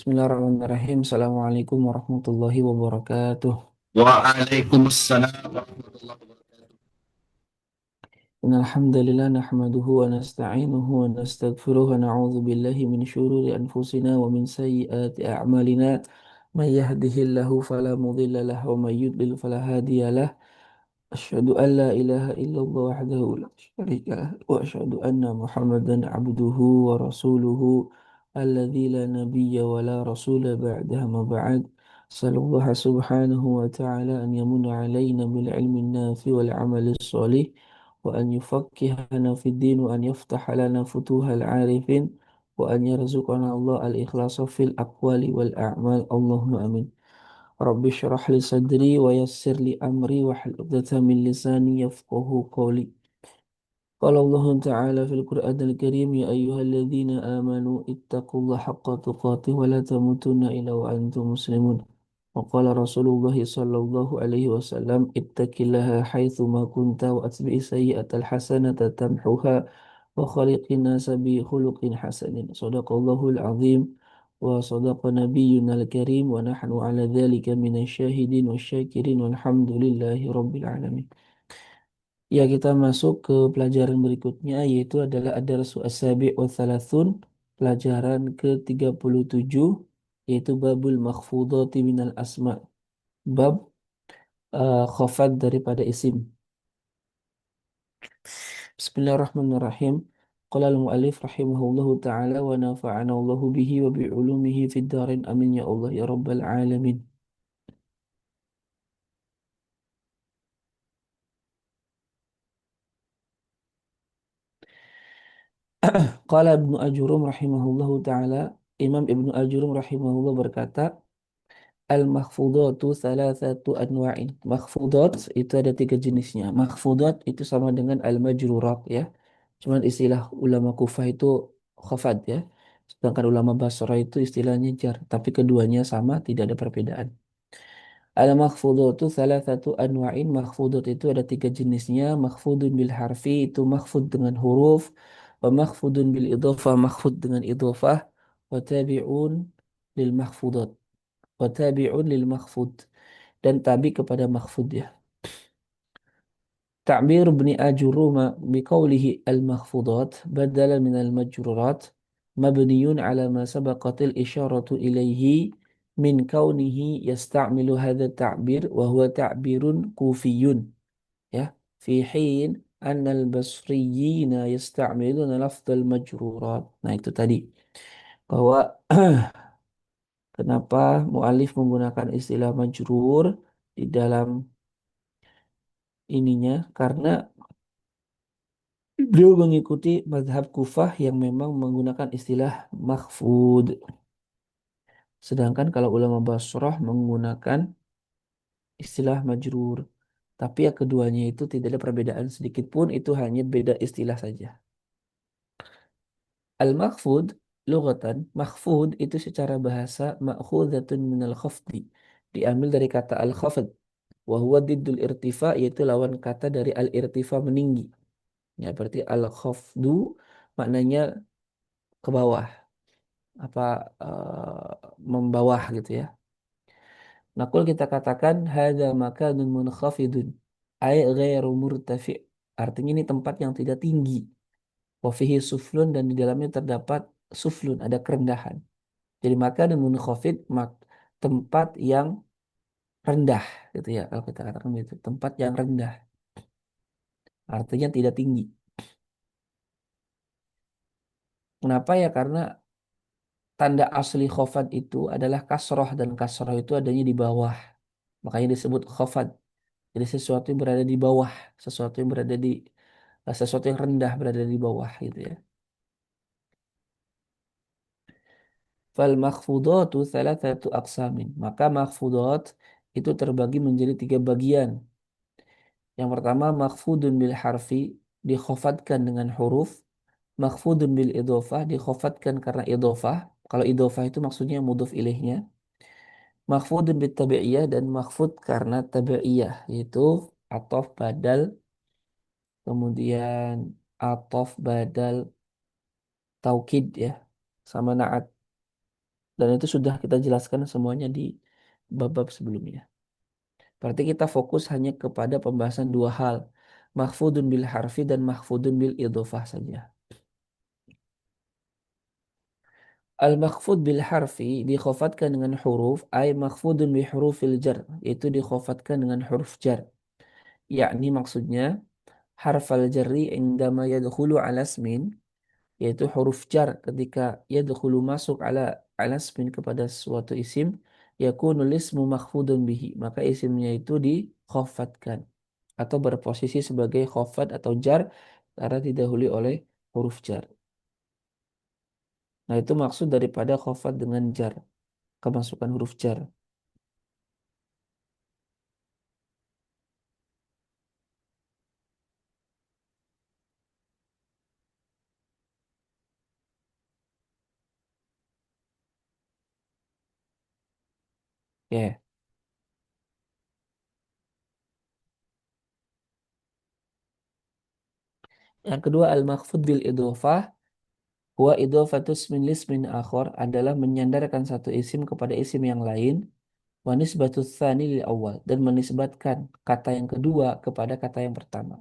Bismillahirrahmanirrahim. Assalamualaikum warahmatullahi wabarakatuh. Waalaikumsalam warahmatullahi wabarakatuh. Innalhamdulillah nahmaduhu wa nasta'inuhu wa nastaghfiruh wa na'udzu billahi min syururi anfusina wa min sayyiati a'malina. May yahdihillahu fala mudilla lahu wa may yudlil fala hadiyalah. أشهد أن لا إله إلا الله وحده لا شريك له وأشهد أن محمدا عبده ورسوله الذي لا نبي ولا رسول بعده ما بعد. صلى الله سبحانه وتعالى أن يمن علينا بالعلم النافع والعمل الصالح وأن يفقهنا في الدين وأن يفتح لنا فتوح العارفين وأن يرزقنا الله الإخلاص في الأقوال والأعمال اللهم آمين. Rabbi syrah li sadri wa yassir li amri wa hlul 'uqdatam min lisani yafqahu qawli. Qala Allah Ta'ala fil Qur'anil Karim ya ayyuhalladzina amanu ittaqullaha haqqa tuqatih wa la tamutunna illa wa antum muslimun. Wa qala Rasulullah sallallahu alaihi wasallam ittaqillaha haitsu ma kunta wa atbi'is sayyi'atal hasanata tamhuha wa khaliqin nasa bi khuluqin hasanin. Shadaqallahul azim. وصدق نبينا الكريم ونحن على ذلك من الشاهدين والشاكرين والحمد لله رب العالمين. Ya, kita masuk ke pelajaran berikutnya yaitu adalah ad-darsu as-sabi' wa thalathun, pelajaran ke-37 yaitu babul makhfudati minal asma. Bab khafad daripada isim. Bismillahirrahmanirrahim. Qala al-mu'allif rahimahullahu ta'ala wa nafa'ana Allahu bihi wa bi'ulumihi fid darin amin ya Allah ya rabbal alamin. Qala Ibnu Ajurum rahimahullahu taala, Imam Ibnu Ajurum rahimahullah berkata, al-makhfudatu thalathatu anwa'in. Makhfudat itu ada tiga jenisnya. Makhfudat itu sama dengan al-majrurat ya. Cuman istilah ulama Kufah itu khafad ya. Sedangkan ulama Basra itu istilahnya jar. Tapi keduanya sama, tidak ada perbedaan. Al-makhfudatu thalathatu anwa'in. Makhfudat itu ada tiga jenisnya. Makhfudun bil harfi itu makhfud dengan huruf. Wa makhfudun bil idhofah makhfud dengan idhofah. Wa tabi'un lil makhfudat. Wa tabi'un lil makhfud. Dan tabi kepada makhfud ya. Ta'bir ibni ajuruma biqawlihi al-makhfudat badalan min al-majrurat mabniyun ala ma sabaqatil isyaratu ilaihi min kaunihi yasta'milu hadha ta'bir wa huwa ta'birun kufiyun ya fi hin anna al-basriyina yasta'miluna lafdhal majrurat. Nah, itu tadi bahwa kenapa mu'alif menggunakan istilah majrur di dalam ininya, karena beliau mengikuti mazhab Kufah yang memang menggunakan istilah makhfud. Sedangkan kalau ulama Basrah menggunakan istilah majrur. Tapi ya keduanya itu tidak ada perbedaan sedikit pun, itu hanya beda istilah saja. Al-makhfud, lughatan, makhfud itu secara bahasa ma'khudatun minal khafdi. Diambil dari kata al-khafd. Wa huwa diddul irtifa, yaitu lawan kata dari al-irtifa meninggi. Ya, berarti al-khafdu maknanya ke bawah. Apa membawah gitu ya. Nakul kita katakan hadza makanun munkhafidun ay ghairu murtafi'. Artinya ini tempat yang tidak tinggi. Wa fihi suflun, dan di dalamnya terdapat suflun, ada kerendahan. Jadi makanun munkhafid tempat yang rendah gitu ya. Kalau kita katakan begitu, tempat yang rendah. Artinya tidak tinggi. Kenapa ya? Karena tanda asli khofad itu adalah kasroh, dan kasroh itu adanya di bawah. Makanya disebut khofad. Jadi sesuatu yang berada di bawah, sesuatu yang berada di sesuatu yang rendah berada di bawah gitu ya. Fal makhfudatu thalathatu aqsamin. Maka makhfudat itu terbagi menjadi tiga bagian. Yang pertama makhfudun bil harfi, dikhofatkan dengan huruf. Makhfudun bil idhofah, dikhofatkan karena idhofah. Kalau idhofah itu maksudnya mudhof ilaihnya. Makhfudun bil tabi'iyah, dan makhfud karena tabi'iyah, yaitu atof badal, kemudian atof badal taukid ya, sama naat. Dan itu sudah kita jelaskan semuanya di bab-bab sebelumnya. Berarti kita fokus hanya kepada pembahasan dua hal. Mahfudun bil harfi dan mahfudun bil idhofah saja. Al-makhfud bil harfi dikhafatkan dengan huruf, ay makhfudun bi hurufil jar, yaitu dikhafatkan dengan huruf jar. Yakni maksudnya harfal jarri indama yadkhulu ala ismin, yaitu huruf jar ketika yadkhulu masuk ala ismin kepada suatu isim, yakunul ismu makhfudun bihi, maka isimnya itu dikhafatkan atau berposisi sebagai khafat atau jar karena didahului oleh huruf jar. Nah, itu maksud daripada khafat dengan jar, kemasukan huruf jar. Ya. Yang kedua, al-makhfud bil idhofah huwa idhofatus min lismin akhar, adalah menyandarkan satu isim kepada isim yang lain, wa nisbatus tsani lil awal, dan menisbatkan kata yang kedua kepada kata yang pertama.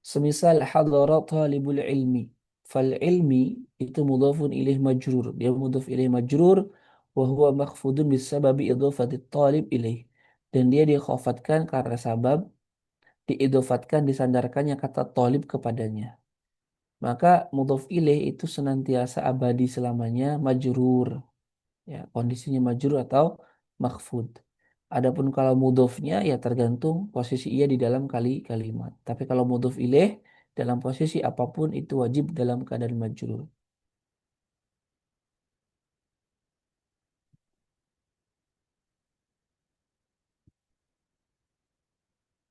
Semisal hadara talibul ilmi. Fal ilmi itu mudhafun ilaih majrur. Dia mudhaf ilaih majrur wa huwa makhfudun bisababi idhofatit talib ilaih. Dan dia dikhafatkan karena sabab diidhofatkan disandarkannya kata talib kepadanya. Maka mudhaf ilaih itu senantiasa abadi selamanya majrur. Ya, kondisinya majrur atau makhfud. Adapun kalau mudhofnya ya tergantung posisi ia di dalam kalimat. Tapi kalau mudhof ilaih dalam posisi apapun itu wajib dalam keadaan majrur.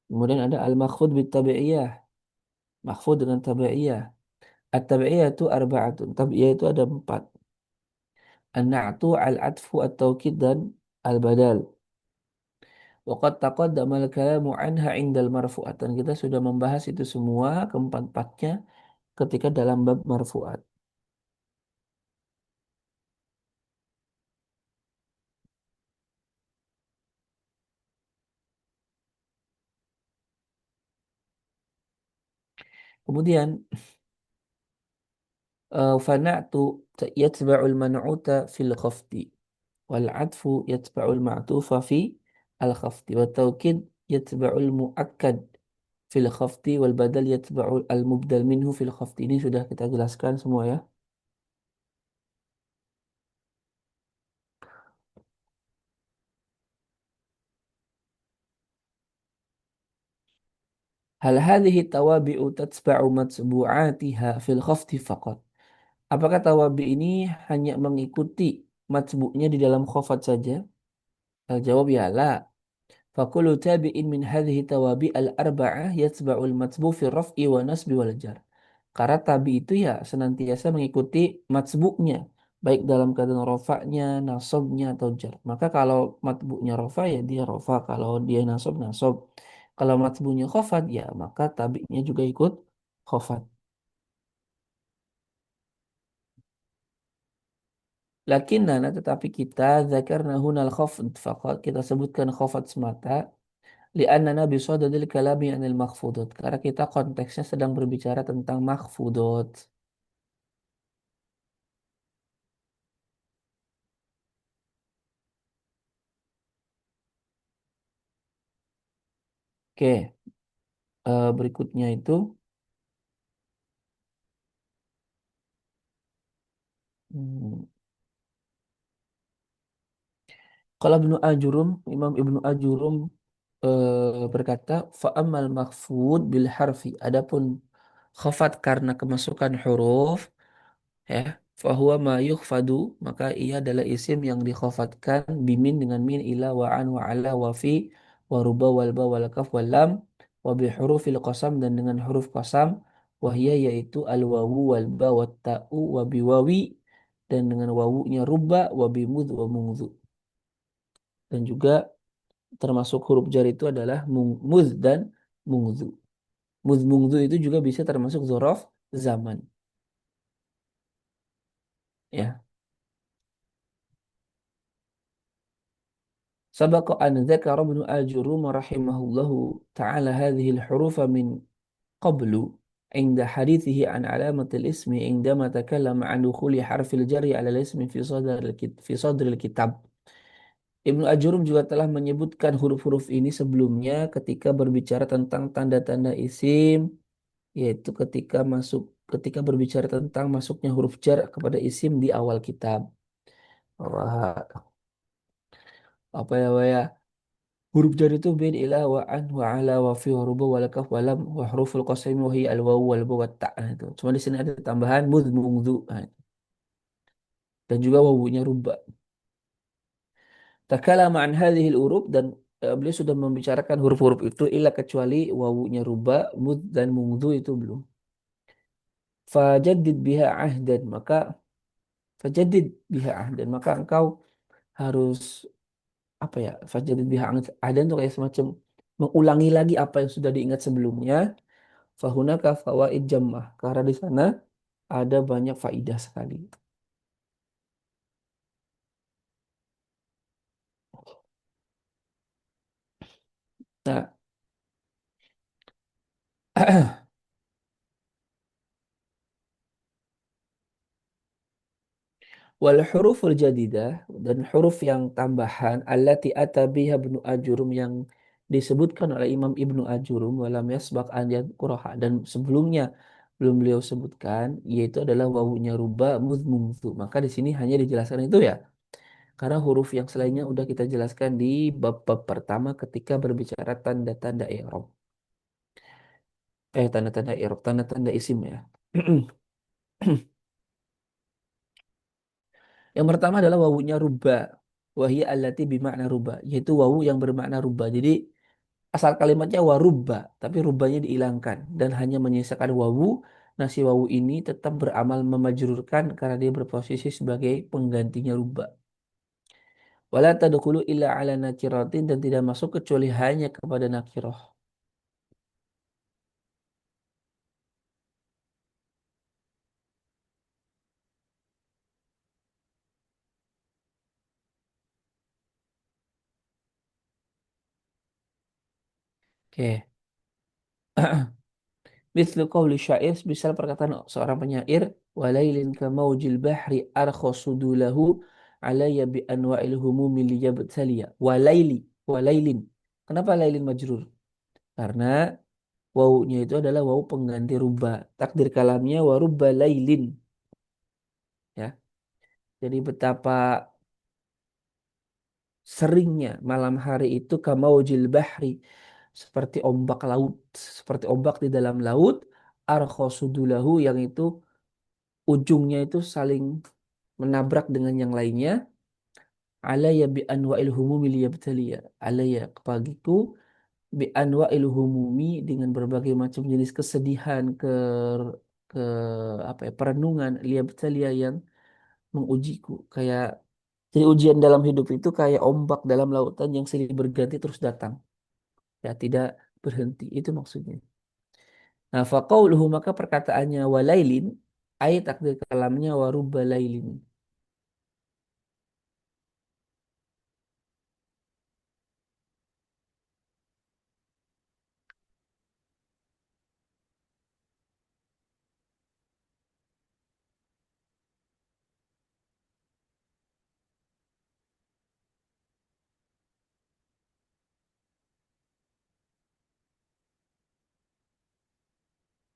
Kemudian ada al-makhfud bit tabi'iyah. Makhfud dengan tabi'iyah. At-tabi'iyah itu arba'atun. Tabi'iyah itu ada empat. An-na'tu, al-atfu, at-taukid, dan al-badal. Waqad taqaddama al-kalamu anha indal marfu'at. Dan kita sudah membahas itu semua keempat-empatnya ketika dalam bab marfu'at. Kemudian fana'tu yatba'ul man'uta fil khafdi wal 'atfu yatba'ul ma'tufa fi al khafdi wa taukid yatba'ul mu'akkad fil khafdi wal badal yatba'ul al mubdal minhu fil khafdi. Ini sudah kita jelaskan semua ya. Hal hadhihi tawabi'u tatba'u matbu'atiha fil khafdi faqat. Apakah tawabi ini hanya mengikuti matbu'nya di dalam khafat saja? Jawab ya la. Fakulu tabi'in min hadhihi tawabi al-arba'ah yatba'ul matbu fi raf'i wa nasbi wal jar. Karena tabi itu ya senantiasa mengikuti matbu'nya, baik dalam keadaan rofaknya, nasabnya, atau jar. Maka kalau matbu'nya rofa ya dia rofa, kalau dia nasab, nasab. Kalau matbu'nya khofat ya maka tabi'nya juga ikut khofat. Lakinnana tetapi kita zakarna hunal khafd faqat, kita sebutkan khofat semata. Li'annana bisadadil kalami anil makhfudot. Karena kita konteksnya sedang berbicara tentang makhfudot. Oke, berikutnya itu. hmm, Kalau Ibnu Ajurum, Imam Ibnu Ajurum berkata, fa'amal makhfud bil harfi. Adapun khafat karena kemasukan huruf, ya, fahuwa ma yukhfadu, maka ia adalah isim yang dikhafatkan bimin dengan min ila wa an wa ala wa fi wa ruba wal ba wal kaf wal lam wa bi hurufil qasam, dan dengan huruf qasam, wahia yaitu al wawu wal ba wa ta'u wa bi wawi, dan dengan wawunya ruba wa bi mudh wa mungdhu. Dan juga termasuk huruf jar itu adalah mudh dan mungdhu. Mudh mungdhu itu juga bisa termasuk dzaraf zaman, ya. Sabaqa an dzakara Ibnu Ajurum rahimahullahu ta'ala hadhihi al-hurufa min qablu عند حديثه عن علامة الاسم عندما تكلم عن دخول حرف الجر على الاسم في صدر الكتاب. Ibnu Ajurum juga telah menyebutkan huruf-huruf ini sebelumnya ketika berbicara tentang tanda-tanda isim, yaitu ketika berbicara tentang masuknya huruf jar kepada isim di awal kitab. Wah, apa ya, Wak, ya? Huruf jar itu bin ila wa an wa ala wa fi wa rubu wa lakaf wa lam wa huruful qasam wa hiya al wawu wal bu wa ta. Nah, itu. Cuma di sini ada tambahan mudz mungdu. Nah, dan juga wawunya ruba. Takalama an hadhil huruf dan beliau sudah membicarakan huruf-huruf itu illa kecuali wawunya ruba, mud dan mungdu itu belum. Fajaddid biha ahdan maka fajaddid biha ahdan maka engkau harus apa ya? Fajaddid biha ahdan itu kayak semacam mengulangi lagi apa yang sudah diingat sebelumnya. Fahunaka fawaid jammah karena di sana ada banyak faidah sekali. Nah, wal huruful jadidah dan huruf yang tambahan allati ata biha Ibnu Ajurum yang disebutkan oleh Imam Ibnu Ajurum walam yasbaq an yadhkuraha dan sebelumnya belum beliau sebutkan yaitu adalah wawunya ruba mudz mungzu. Maka di sini hanya dijelaskan itu ya. Karena huruf yang selainnya udah kita jelaskan di bab-bab pertama ketika berbicara tanda-tanda i'rab. Tanda-tanda i'rab, tanda-tanda isim ya. Yang pertama adalah wawunya ruba. Wahia allati bimakna ruba, yaitu wawu yang bermakna ruba. Jadi asal kalimatnya warubba, tapi rubanya dihilangkan dan hanya menyisakan wawu. Nasi wawu ini tetap beramal memajrurkan karena dia berposisi sebagai penggantinya ruba. Wala tadkhulu illa ala nakiratin dan tidak masuk kecuali hanya kepada nakirah. Oke. Mithlu qawli syair, misal perkataan seorang penyair, walailin ka maujil bahri arkhosudulahu alayya bi anwa'il humumi liyabtaliya. Walailin. Kenapa lailin majrur? Karena wawunya itu adalah wawu pengganti ruba. Takdir kalamnya warubba lailin. Ya. Jadi betapa seringnya malam hari itu kamaujil bahri. Seperti ombak laut. Seperti ombak di dalam laut. Arkhosudulahu yang itu ujungnya itu saling menabrak dengan yang lainnya. Alayya bi anwa'il humumi liyabtaliya. Alayya kepagiku bi anwa'il humumi dengan berbagai macam jenis kesedihan, ke apa ya, perenungan liyabtaliya yang mengujiku. Kayak jadi ujian dalam hidup itu kayak ombak dalam lautan yang silih berganti terus datang. Ya, tidak berhenti. Itu maksudnya. Nah, faqauluhu maka perkataannya walailin ayat takdir kalamnya warubba lailin.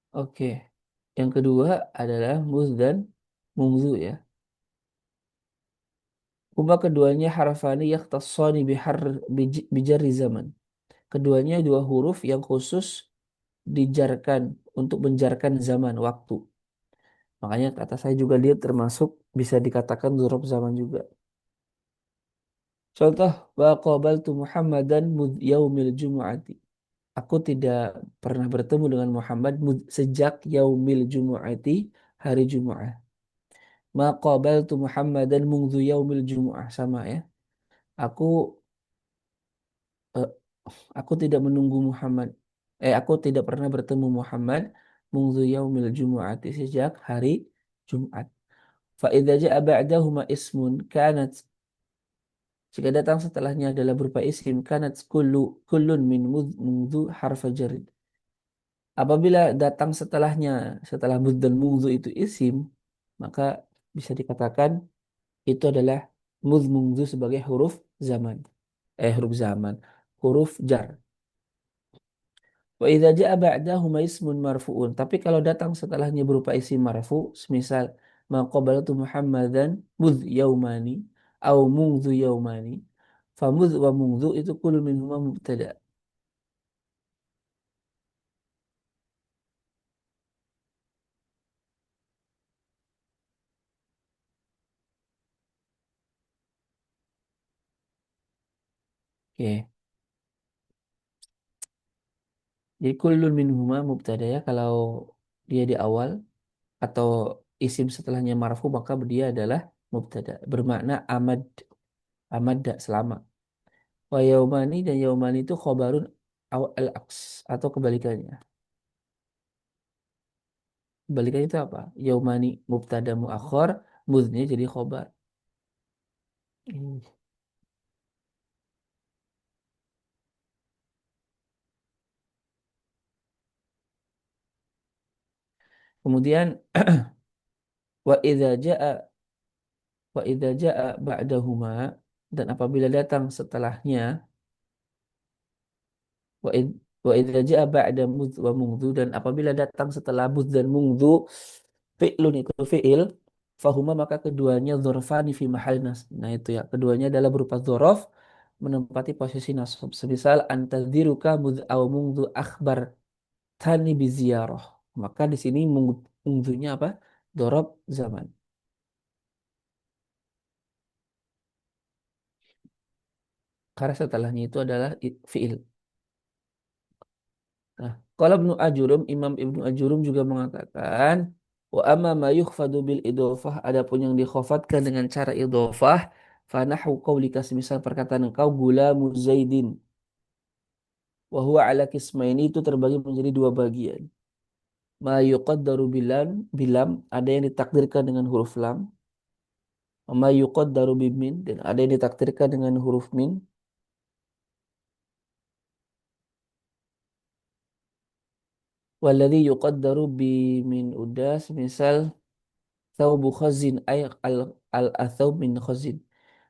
Oke. Yang kedua adalah muz dan mungzu ya. Huma keduanya harfani yakhtassani bijarri zaman. Keduanya dua huruf yang khusus dijarkan untuk menjarkan zaman waktu. Makanya kata saya juga dia termasuk bisa dikatakan dzaraf zaman juga. Contoh wa qabaltu Muhammadan mudz yaumil jumu'ati. Aku tidak pernah bertemu dengan Muhammad sejak yaumil jumu'ati hari Jumat. Ma qabaltu Muhammadan mungzu yaumil jumu'ah sama ya. Aku eh, aku tidak menunggu Muhammad. Aku tidak pernah bertemu Muhammad mungzu yaumil jumu'ati sejak hari Jumat. Fa idza ja'a ba'dahuma ismun kanat Jika datang setelahnya adalah berupa isim, kanat kullun min mudzu harfa jar. Apabila datang setelah mudz dan mudzu itu isim, maka bisa dikatakan itu adalah mudz mudzu sebagai zaman. Huruf zaman, huruf jar. Wa idza jaa ba'dahuma ismun marfu'un. Tapi kalau datang setelahnya berupa isim marfu, semisal ma qabaltu Muhammadan mudz yaumani au mungzu yaumani. Fa mudz wa mungzu itu kullu minhuma mubtada. Oke. Jadi kullun minhuma mubtada ya kalau dia di awal atau isim setelahnya marfu maka dia adalah mubtada bermakna amad selama. Wa yaumani dan yaumani itu khobarun al-aks atau kebalikannya. Kebalikannya itu apa? Yaumani mubtada muakhar, mudnya jadi khobar. Hmm. Kemudian wa idza jaa ba'dahuma dan apabila datang setelahnya wa id wa idza jaa ba'da mudz wa mungdu dan apabila datang setelah mudz dan mungdu fi'lun itu fi'il fahuma maka keduanya dzarfani fi mahal nas. Nah itu ya, keduanya adalah berupa dzaraf menempati posisi nasab. Semisal antadziruka mudz aw mungdu akhbar tani bi ziyarah. Maka di sini mungdunya apa? Dzaraf zaman. Karena setelahnya itu adalah fi'il. Nah, kalau Ibnu Ajurum, Imam Ibnu Ajurum juga mengatakan, wa amma ma yukhfadu bil idhofah, adapun yang dikhafatkan dengan cara idhofah, fa nahwu qaulika semisal perkataan engkau gulamu Zaidin, wa huwa ala qismaini itu terbagi menjadi dua bagian. Ma yuqaddaru bilam, ada yang ditakdirkan dengan huruf lam, wa ma yuqaddaru bimin dan ada yang ditakdirkan dengan huruf min. Walladhi yuqaddaru bimin udas, misal thawbu khazin ay al-athawb min khazin.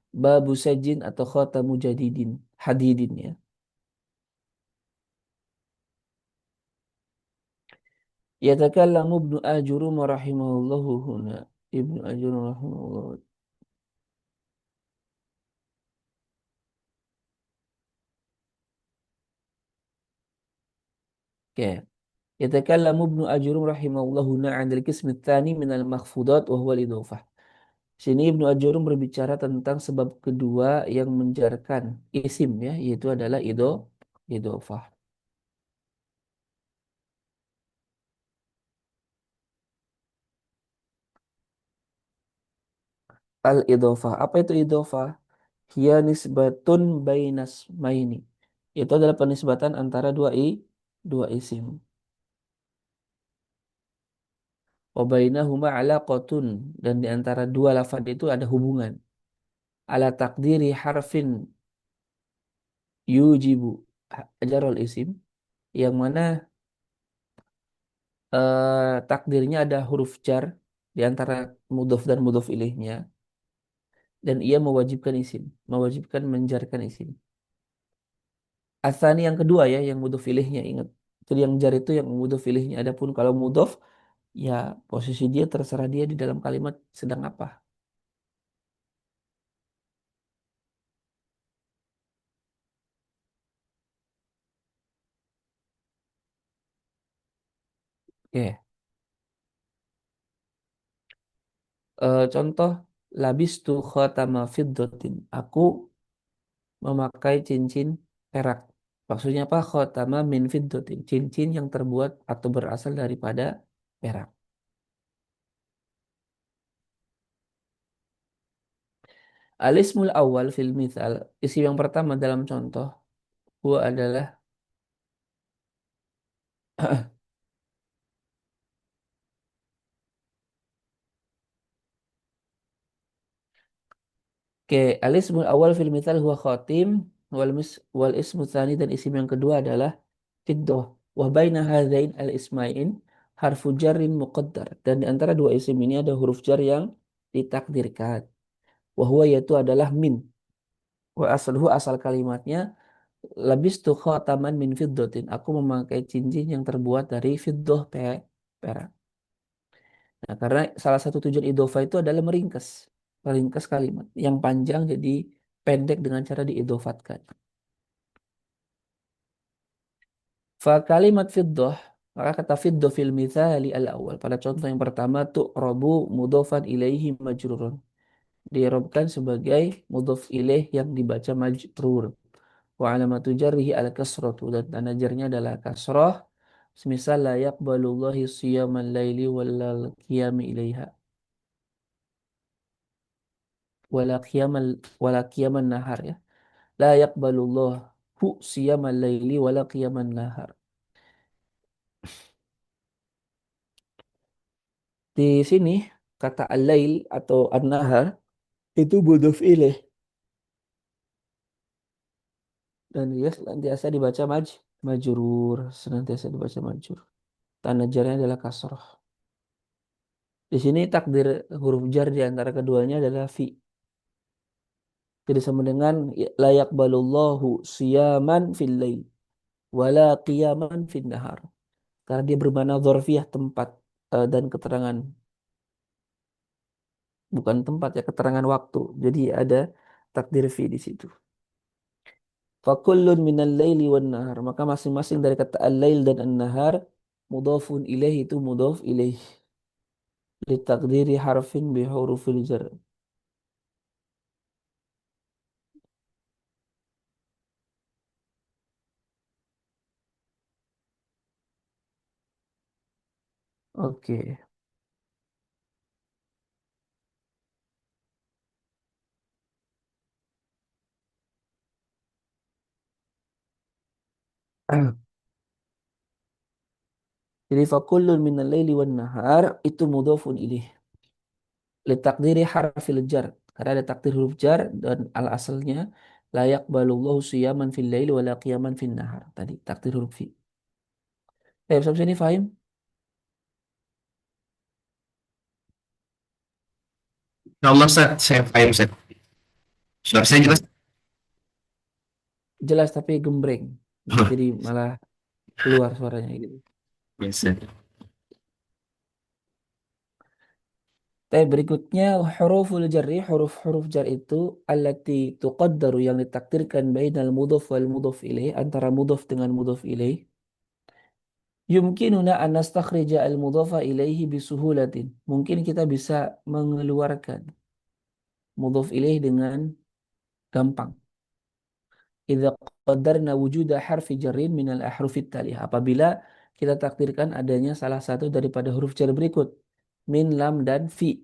Babu sajin atau khatamu jadidin. Hadidin ya. Yatakallamu Ibnu Ajurum rahimahullahu huna. Ibnu Ajurum rahimahullah. Oke. Yatakallamu Ibnu Ajurum rahimahullahu huna 'anil qismi tsani minal makhfudat wa huwa al-idhofah. Sini Ibnu Ajurum berbicara tentang sebab kedua yang menjarkan isim ya, yaitu adalah idhofah. Al-idhofah. Apa itu idhofah? Hiya nisbatun bainas maini. Itu adalah penisbatan antara dua isim. Wa bainahuma alaqatun dan di antara dua lafaz itu ada hubungan. Ala takdiri harfin yujibu ajarul isim yang mana takdirnya ada huruf jar di antara mudhof dan mudhof ilaihnya dan ia mewajibkan isim, mewajibkan menjarkan isim. Asani yang kedua ya, yang mudhof ilaihnya ingat. Itu yang jar itu yang mudhof ilaihnya. Adapun kalau mudhof ya posisi dia terserah dia di dalam kalimat sedang apa. Oke. Contoh labistu khatama fiddatin. Aku memakai cincin perak. Maksudnya apa? Khatama min fiddatin. Cincin yang terbuat atau berasal daripada perak. Alismul awal fil mithal. Isim yang pertama dalam contoh. Huwa adalah Oke, alismul awal fil mithal huwa khatim wal ismu tsani dan isim yang kedua adalah fiddah. Wa baina hadzain al ismain harfu jarrin muqaddar. Dan di antara dua isim ini ada huruf jar yang ditakdirkan. Wa huwa yaitu adalah min. Wa asluhu asal kalimatnya labistu khataman min fiddatin. Aku memakai cincin yang terbuat dari fiddah perak. Nah, karena salah satu tujuan idhofah itu adalah meringkas, meringkas kalimat yang panjang jadi pendek dengan cara diidhofatkan. Fa kalimat fiddah, maka kata fiddah fil mithali al awal. Pada contoh yang pertama tuh robu mudhofan ilaihi majrurun. Dirobkan sebagai mudhof ilaih yang dibaca majrur. Wa alamatu jarrihi al kasratu dan tanda jarnya adalah kasrah. Semisal la yaqbalullahi siyamal laili wal qiyami ilaiha. Wala qiyaman nahar ya. La yaqbalullahu siyamal laili wala qiyaman nahar. Di sini kata al-lail atau an-nahar itu mudhof ilaih dan dia senantiasa dibaca majrur, senantiasa dibaca majrur. Tanda jarnya adalah kasrah. Di sini takdir huruf jar di antara keduanya adalah fi. Jadi sama dengan la yaqbalullahu siyaman fil lail wala qiyaman fin nahar. Karena dia bermakna dzarfiyah tempat dan keterangan, bukan tempat ya, keterangan waktu. Jadi ada takdir fi di situ. Fakullun minal laili wan nahar. Maka masing-masing dari kata al-lail dan an-nahar mudhafun ilaih itu mudhaf ilaih litakdiri harfin bi hurufil jar. Oke. Jadi fakullun minal laili wan nahar itu mudhafun ilaih litakdiri harfil jar. Karena ada takdir huruf jar dan al asalnya la yaqbalullahu siyaman fil laili wala qiyaman fin nahar. Tadi takdir huruf fi. Sampai sini fahim? Insyaallah Ustaz, saya paham Ustaz. Suara saya jelas. Jelas tapi gembreng. Jadi malah keluar suaranya gitu. Biasa. Berikutnya huruful jarri, huruf-huruf jar itu allati tuqaddaru yang ditakdirkan bainal mudhaf wal mudhaf ilaih, antara mudhaf dengan mudhaf ilaih. Yumkinuna an nastakhrija al mudhafa ilaihi bisuhulatin. Mungkin kita bisa mengeluarkan mudhaf ilaih dengan gampang. Idza qaddarna wujuda harfi jarrin minal ahrufit talih. Apabila kita takdirkan adanya salah satu daripada huruf jar berikut, min, lam, dan fi.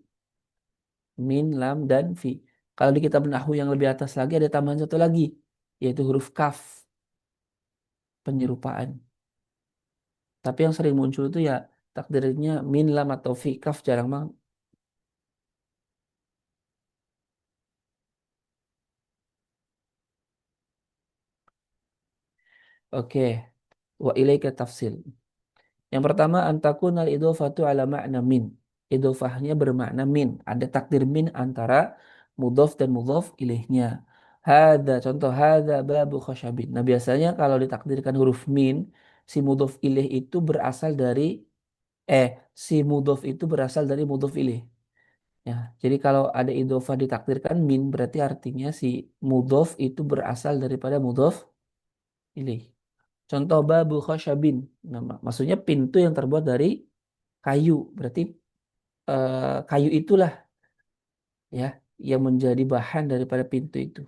Min, lam, dan fi. Kalau di kitab Nahwu yang lebih atas lagi ada tambahan satu lagi, yaitu huruf kaf, penyerupaan. Tapi yang sering muncul itu ya takdirnya min, lam, atau fi. Kaf jarang banget. Oke, wa ilaika tafsil. Yang pertama, antakun al idhofatu ala makna min. Idhofahnya bermakna min. Ada takdir min antara mudhof dan mudhof ilaihnya. Contoh, hada babu khashabin. Nah, biasanya kalau ditakdirkan huruf min, si mudhof ilaih itu berasal dari, eh, si mudhof itu berasal dari mudhof ilaih. Ya, jadi kalau ada idhofah ditakdirkan min, berarti artinya si mudhof itu berasal daripada mudhof ilaih. Contoh babu khosyabin. Nah, maksudnya pintu yang terbuat dari kayu. Berarti kayu itulah ya yang menjadi bahan daripada pintu itu.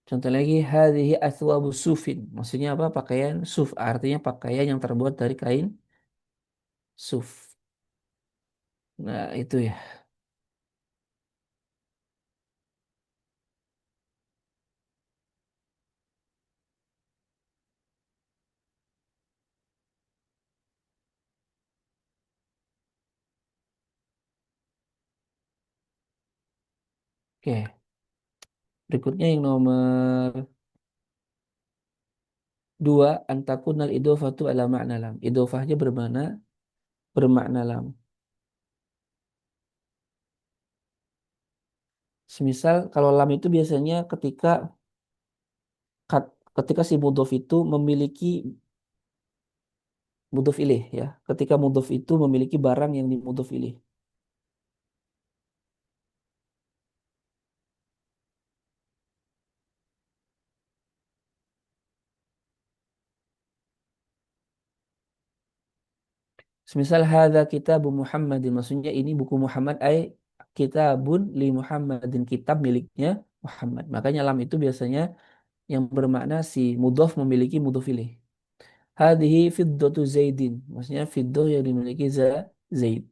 Contoh lagi hadhihi athwabu sufin. Maksudnya apa? Pakaian suf. Artinya pakaian yang terbuat dari kain suf. Nah, itu ya. Oke, berikutnya yang nomor dua, antakunal idofatu ala makna lam. Idofahnya bermakna lam. Semisal kalau lam itu biasanya ketika si mudhof itu memiliki mudhof ilih ya. Ketika mudhof itu memiliki barang yang dimudhof ilih. Semisal hadza kitabu Muhammadin, maksudnya ini buku Muhammad, kitabun li Muhammadin, kitab miliknya Muhammad. Makanya lam itu biasanya yang bermakna si mudhof memiliki mudhof ilaih. Hadhihi fiddatu Zaidin, maksudnya fiddah yang dimiliki Zaid.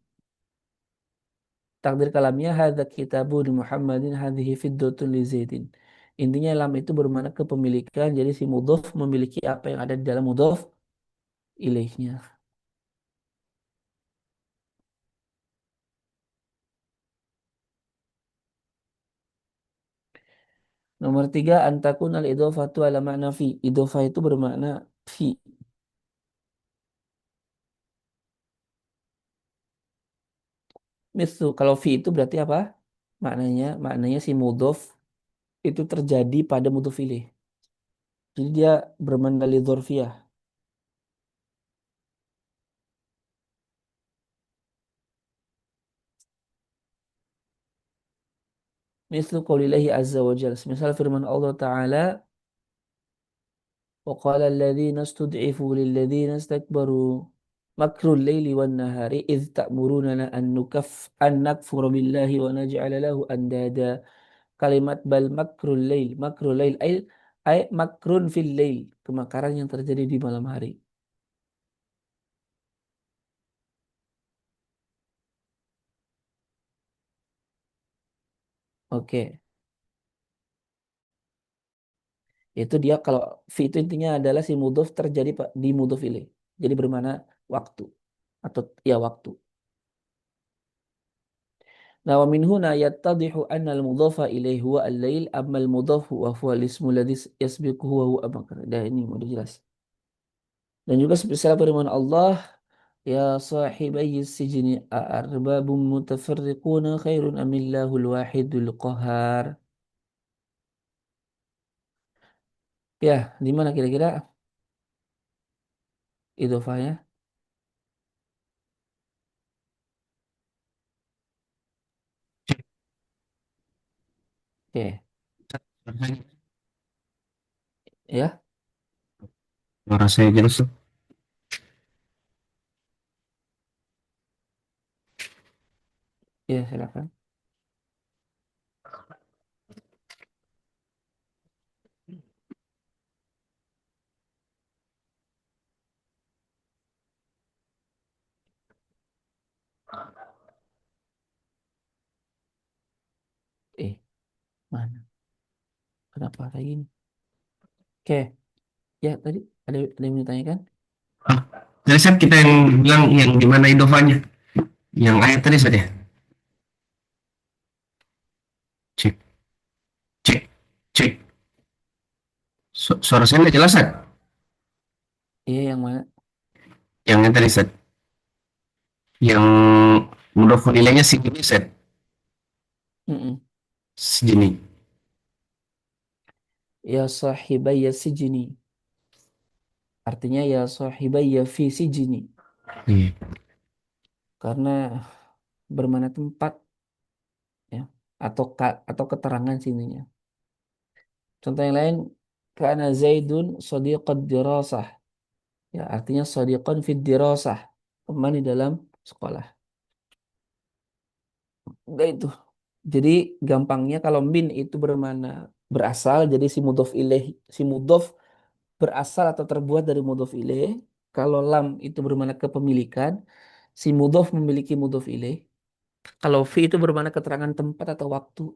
Takdir kalamnya hadza kitabu li Muhammadin hadhihi fiddatun li Zaidin. Intinya lam itu bermakna kepemilikan, jadi si mudhof memiliki apa yang ada di dalam mudhof ilaihnya. Nomor tiga, antakun al idhofatu ala makna fi. Idhofah itu bermakna fi. Kalau fi itu berarti apa? Maknanya si mudhof itu terjadi pada mudhof ilaih. Jadi dia bermandali dzarfiyah. Mislu qaulillahi azza wa jalla. Misal firman Allah Ta'ala, وقال الذين استضعفوا للذين استكبروا مكر الليل والنهار إذ تأمروننا أن نكفر بالله ونجعل له أندادا. Kalimat bal makrul lail ay makrun fil lail, kemakaran yang terjadi di malam hari. Oke, itu dia kalau fi itu intinya adalah si mudhof terjadi di mudhof ilaih. Jadi bermana waktu atau ya waktu. Nah, wa min huna yattadihu anna al-mudhafa ilaihi huwa al-lail amma al-mudhafu wa huwa al-ismu alladhi yasbiquhu wa huwa abakar. Dah ini udah jelas. Dan juga spesial firman Allah, ya sahibai sijni arbabum mutafarriquna khairun amillahul wahidul qahar. Ya, di mana kira-kira idhofahnya? Oke, ya, Suara saya jelas tuh. ya silakan. Mana? Kenapa kayak gini? Oke, ya tadi ada yang ditanyakan? Ah, dari set kita yang bilang yang gimana idofanya. Yang ayat tadi saja. Cek, cek, cek. Suara saya nggak jelas, Set? Iya, yang mana? Yang tadi, Set. Yang mudhof nilainya segini, Set. Mm-mm. Segini. Ya sahibayya sijni. Artinya ya sahibayya fi sijni. Iya. Karena bermana tempat ya atau keterangan sininya. Contoh yang lain, karena Zaidun shadiqad dirasah. Ya, artinya shadiqan fid dirasah. Teman di dalam sekolah. Udah itu. Jadi gampangnya kalau min itu bermana berasal, jadi si mudhof berasal atau terbuat dari mudhof ilaih. Kalau lam itu bermana kepemilikan, si mudhof memiliki mudhof ilaih. Kalau fi itu bermana keterangan tempat atau waktu.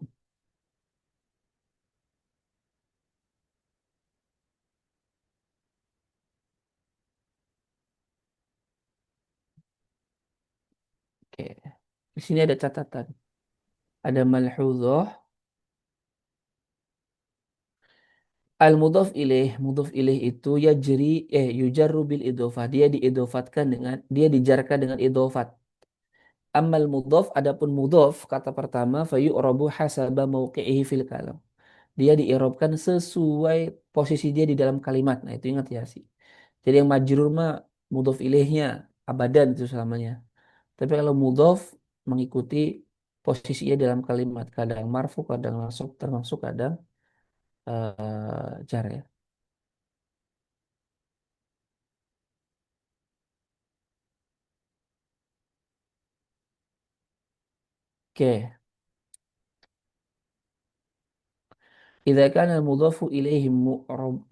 Oke. Di sini ada catatan. Ada malhudhoh, Mudhof ilaih itu yujarru bil idhofah. Dia diidofatkan dengan, dia dijarkan dengan idhofat. Amal mudhof, adapun mudhof kata pertama fayu'rabu hasaba mauqi'ihi fil kalam. Dia diirobkan sesuai posisi dia di dalam kalimat. Nah, itu ingat ya sih. Jadi yang majrur mah mudhof ilaihnya abadan itu selamanya. Tapi kalau mudhof mengikuti posisinya dalam kalimat, kadang marfu, kadang masuk, termasuk kadang jar ya. Oke. Idza kana mudhafu ilaihi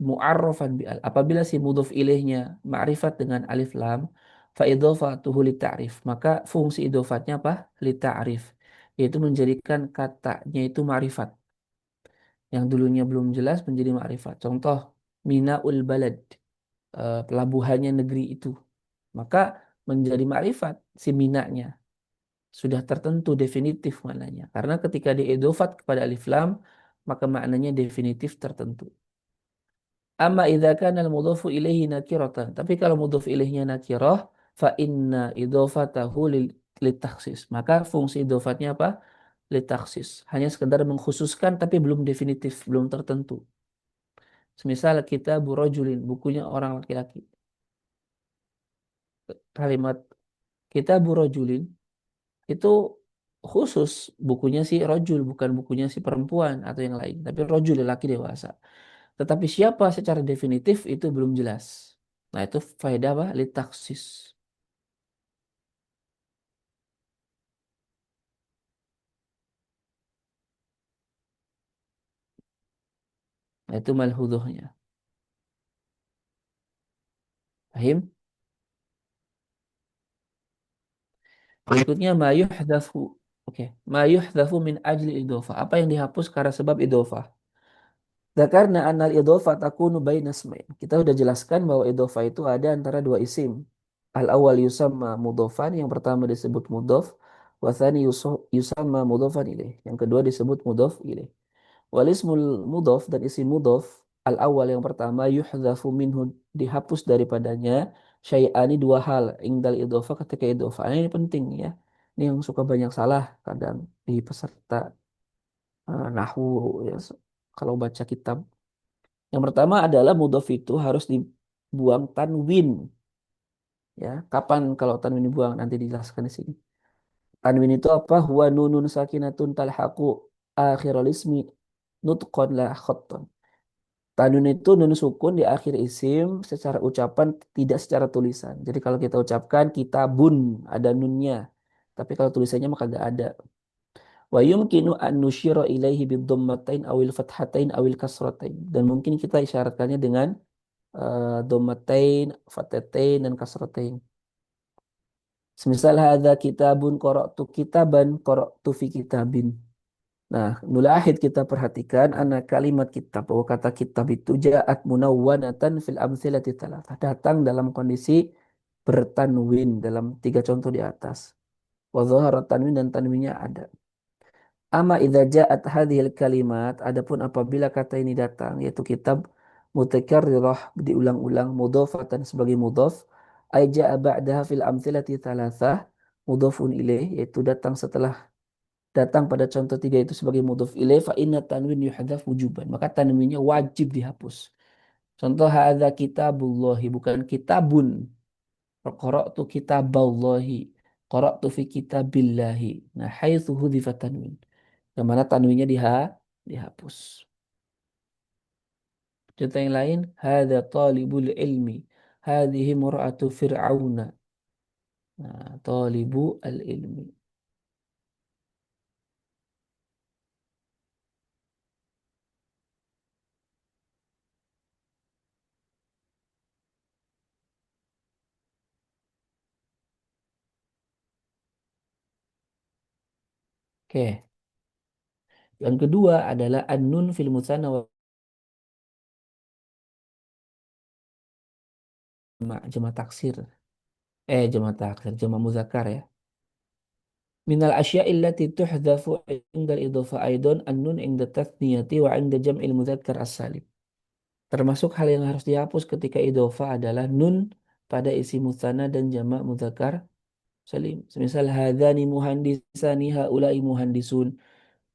mu'arrafan bi al. Apabila si mudhaf ilaihnya ma'rifat dengan alif lam, fa idhafatuhu li ta'rif. Maka fungsi idhofatnya apa? Li ta'rif. Yaitu menjadikan katanya itu ma'rifat. Yang dulunya belum jelas menjadi ma'rifat. Contoh, Minaul balad. Pelabuhannya negeri itu. Maka menjadi ma'rifat si minanya. Sudah tertentu definitif maknanya. Karena ketika diidhofat kepada alif lam, maka maknanya definitif tertentu. Amma idza kana al-mudhafu ilaihi nakiratan. Tapi kalau mudhaf ilaihnya nakirah, fa inna idhofatahu litakhsis. Maka fungsi idhofatnya apa? Litaksis. Hanya sekedar mengkhususkan tapi belum definitif, belum tertentu. Semisal kita burojulin, bukunya orang laki-laki. Kalimat kita burojulin itu khusus bukunya si rojul, bukan bukunya si perempuan atau yang lain. Tapi rojul laki dewasa. Tetapi siapa secara definitif itu belum jelas. Nah itu faedah apa? Litaksis. Nah itu malhudhuhnya. Paham? Berikutnya ma yuhdatsu. Oke. Ma yuhdatsu min ajli idhofah. Apa yang dihapus karena sebab idhofah? Karena anal idhofah takunu baina ismain. Kita sudah jelaskan bahwa idhofah itu ada antara dua isim. Al awal yusamma mudhofan, yang pertama disebut mudhof, wa tsani yusamma mudhofan ilaih. Yang kedua disebut mudhof ilaih. Wal ismul mudhof, dan isim mudhof al awal yang pertama yuhdhafu minhu, dihapus daripadanya syai'ani, dua hal indal idhofah, ketika idhofah. Nah, ini penting ya. Ini yang suka banyak salah kadang di peserta nahwu ya, kalau baca kitab. Yang pertama adalah mudhof itu harus dibuang tanwin ya. Kapan kalau tanwin dibuang? Nanti dijelaskan di sini. Tanwin itu apa? Huwa nunun sakinatun talhaqu akhirul ismi nutqan la khattan. Tanwin itu nun sukun di akhir isim secara ucapan, tidak secara tulisan. Jadi kalau kita ucapkan kitabun ada nunnya. Tapi kalau tulisannya maka gak ada. Wa yumkinu an nusyira ilaihi bidhammatain awil fathatain awil kasratain. Dan mungkin kita isyaratkannya dengan dhammatain, fathatain dan kasratain. Semisal hadza kitabun qara'tu kitaban qara'tu fi kitabin. Nah, nulahid kita perhatikan anak kalimat kitab, bahwa kata kitab itu ja'at munawwanatan fil amthilati thalathah. Datang dalam kondisi bertanwin dalam tiga contoh di atas. Wa dhahara tanwin, dan tanwinnya ada. Ama idza ja'at hadhil kalimat, adapun apabila kata ini datang yaitu kitab mutakarrirah, diulang-ulang, mudhafatan sebagai mudhaf, ay ja'a ba'daha fil amthilati thalathah mudhafun ilaih, yaitu datang pada contoh tiga itu sebagai mudhaf ilaih, fa inna tanwin yuhadzaf wujuban, maka tanwinnya wajib dihapus. Contoh hadza kitabullahi, bukan kitabun. Qara'tu kitaballahi, qara'tu fi kitabillahi. Nah, haitsu hudhifa tanwin, yang mana tanwinnya dihapus. Contoh yang lain, hadza talibul ilmi, hadhihi mur'atu fir'auna. Nah, talibu al ilmi. Oke, yang kedua adalah an-nun fil musanna wa jama' taksir. Jama' muzakkar ya. Minal asya'i allati tuhdhafu 'inda al-idhafah aidan an-nun 'inda tathniyati wa 'inda jam'il mudzakkar as-salim. Termasuk hal yang harus dihapus ketika idhofah adalah nun pada isi musanna dan jamak mudzakkar salim. Semisal hadzani muhandisani haula'i muhandisun.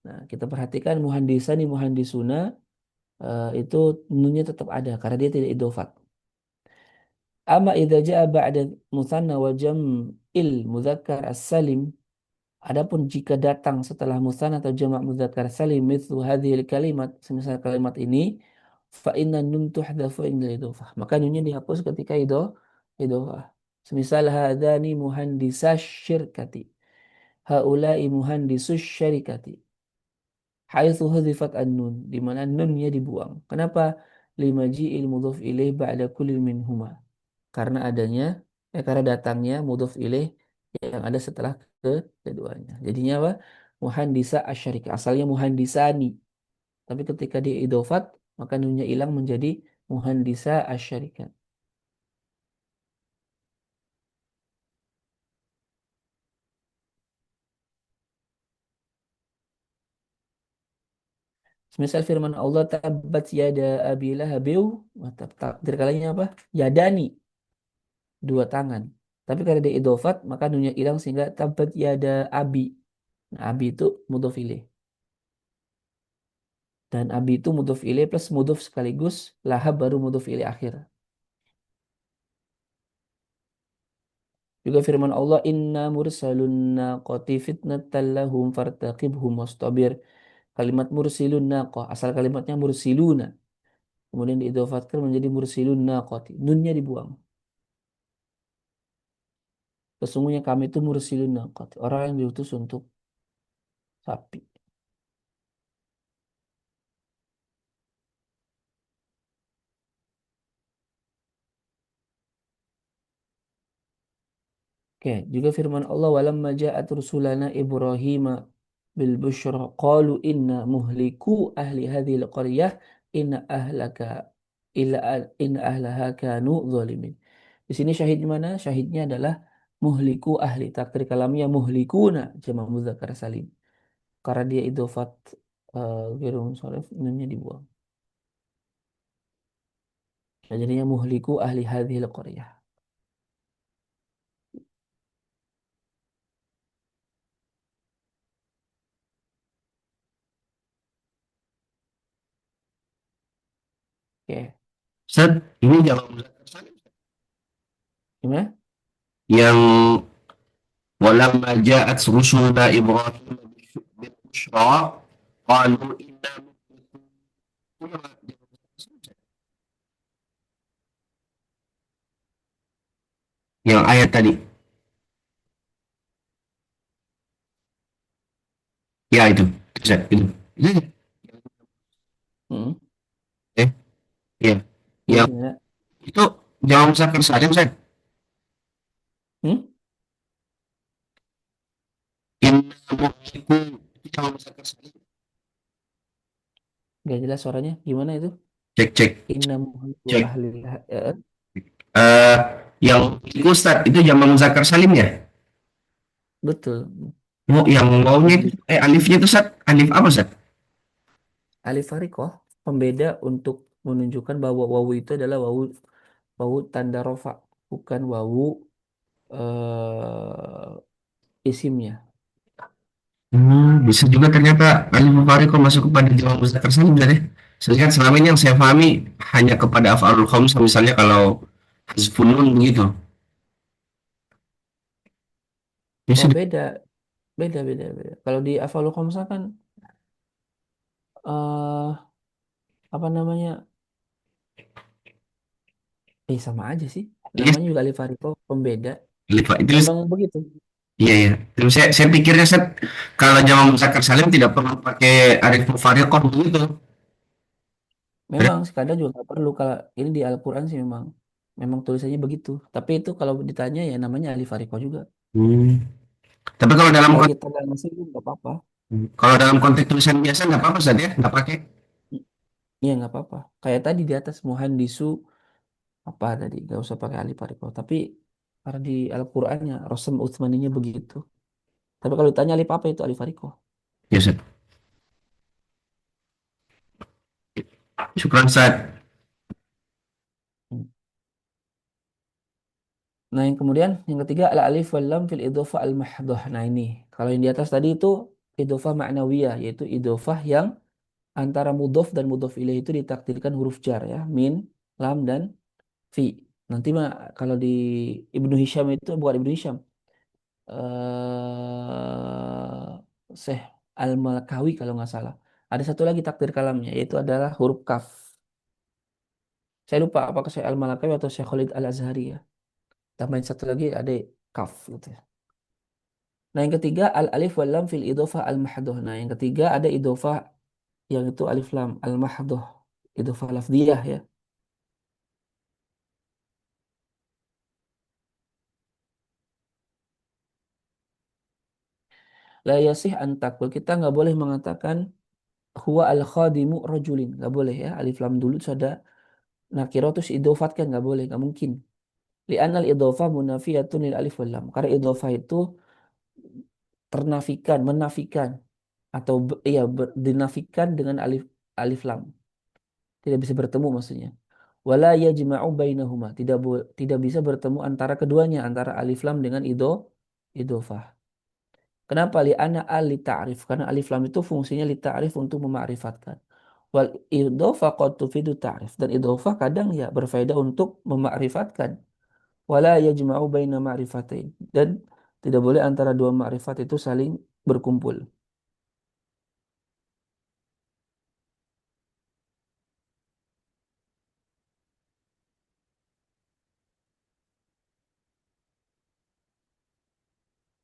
Nah, kita perhatikan muhandisani muhandisuna itu nunnya tetap ada karena dia tidak idhofat. Amma idza jaa ba'da musanna wa jam'il mudzakkar as-salim. Adapun jika datang setelah musanna atau jamak mudzakkar salim mithlu hadhil kalimat, semisal kalimat ini, fa inna nun tuhdhafu inda idhofah. Maka nunnya dihapus ketika idhofah. Semisal hadani muhandisas syirkati. Haula'i muhandisus syarikati. Haitsu hudhifat an-nun, di mana nunnya dibuang. Kenapa? Limaji'il mudhaf ilaih ba'da kulli minhuma. Karena adanya karena datangnya mudhaf ilaih yang ada setelah keduanya. Jadinya apa? Muhandisa asyarika. Asalnya muhandisani, tapi ketika dia idhofat maka nunnya hilang menjadi muhandisa asyarika. Semisal firman Allah tabat yada abi lahabiu, takdir kalinya apa? Yadani, dua tangan. Tapi karena dia idhofat maka nunnya hilang sehingga tabat yada abi. Nah, abi itu mudhaf ilaih. Dan abi itu mudhof ilaih plus mudhof sekaligus lahab baru mudhof ilaih akhir. Juga firman Allah inna mursalun naqati fitnatan lahum fartaqibhum wastabir. Kalimat mursilun naqah asal kalimatnya mursiluna. Kemudian diidhofatkan menjadi mursilun naqati. Nunnya dibuang. Sesungguhnya kami itu mursilun naqati. Orang yang diutus untuk sapi. Oke, juga firman Allah walamma ja'at rusulana Ibrahim bil busyra qalu inna muhliku ahli hadhil qaryah inna ahlaka illa inna ahlaha kanu zalimin. Di sini syahidnya mana? Syahidnya adalah muhliku ahli takdir kalamnya muhlikuna jamak muzakkar salim. Karena dia idhofat ghairu munsharif nunnya dibuang. Nah, jadinya muhliku ahli hadhil qaryah. Oke, Ustaz, ini jamak muzakkar salim. gimana? Yang walamma ja'at rusuluna Ibrahim bil busyra qalu inna yang ayat tadi. Ya itu. Ustaz, itu. Itu. Hmm. Eh, ya. Iya Yang gimana? itu jamak muzakkar salim, Ustaz. Hmm? Inna muhliku itu jamak muzakkar salim. Gak jelas suaranya. Gimana itu? Cek cek Inna muhliku cek. ahli Eh, yang itu Ustaz itu jamak muzakkar salim ya? betul. Oh, yang wawunya itu alifnya itu Ustaz, alif apa Ustaz? Alif harikoh pembeda untuk menunjukkan bahwa wawu itu adalah wawu wawu tanda rofa, bukan wawu isimnya. Bisa juga ternyata alif mufariqah masuk kepada jamak muzakkar salim Ustaz ya. Soalnya kan selama ini yang saya pahami hanya kepada af'alul khamsah misalnya kalau hazfun nun begitu. Ya Oh sudah. beda, beda. Kalau di afalul khamsah kan eh apa namanya? Sama aja sih. Iya, Namanya juga alif harikoh pembeda. alif itu. Memang begitu. Iya ya. Terus saya pikirnya Ustaz, kalau jamak muzakkar salim tidak perlu pakai alif mufariqah begitu. Memang sekadang juga nggak perlu kalau ini di Al-Quran sih memang memang tulisannya begitu. Tapi itu kalau ditanya ya namanya alif harikoh juga. Hmm. Tapi kalau dalam Kalau kita nggak ngasih itu nggak apa-apa. konteks tulisan biasa nggak apa-apa Ustaz ya, nggak pakai. Iya nggak apa-apa. Kayak tadi di atas muhandisu apa tadi nggak usah pakai alif hariko. Tapi karena di Al-Qur'annya Rasul Utsmaninya begitu. Tapi kalau ditanya alif apa itu alif hariko. Ya Ustaz. Syukran Ustaz. Nah, yang kemudian yang ketiga al alif wal lam fil idhofah al mahdhah. Nah, ini kalau yang di atas tadi itu idhofah ma'nawiyah, yaitu idhofah yang antara mudhof dan mudhof ilaih itu ditakdirkan huruf jar ya, min, lam dan fi. Nanti mah kalau di Ibnu Hisham itu bukan Ibnu Hisham, Syekh Al-Malakawi kalau nggak salah. Ada satu lagi takdir kalamnya yaitu adalah huruf kaf. Saya lupa apakah Syekh Al-Malakawi atau Syekh Khalid Al-Azhari ya. Tambahin satu lagi ada kaf gitu ya. Nah, yang ketiga al-alif wal lam fil idhofah al-mahdhah. Nah, yang ketiga ada idhofah yang itu alif lam al-mahdhah, idhofah lafdhiyah ya. La yasih an taqul. Kita nggak boleh mengatakan huwa al-khadimu rajulin. Nggak boleh ya. Alif lam dulu terus ada nakirah terus idhofatkan nggak boleh, nggak mungkin. Li'anna al-idhofah munafiyatun lil alif wal lam. Karena idhofah itu ternafikan, menafikan atau dinafikan dengan alif alif lam. Tidak bisa bertemu maksudnya. Wala yajma'u bainahuma. Tidak bisa bertemu antara keduanya, antara alif lam dengan idhofah. Kenapa li'anna al li ta'rif? Karena alif lam itu fungsinya li ta'rif untuk memakrifatkan. Wal idhofah qad tufidu ta'rif. Dan idhofah kadang ya berfaedah untuk memakrifatkan. Wala yajma'u baina ma'rifatain. Dan tidak boleh antara dua ma'rifat itu saling berkumpul.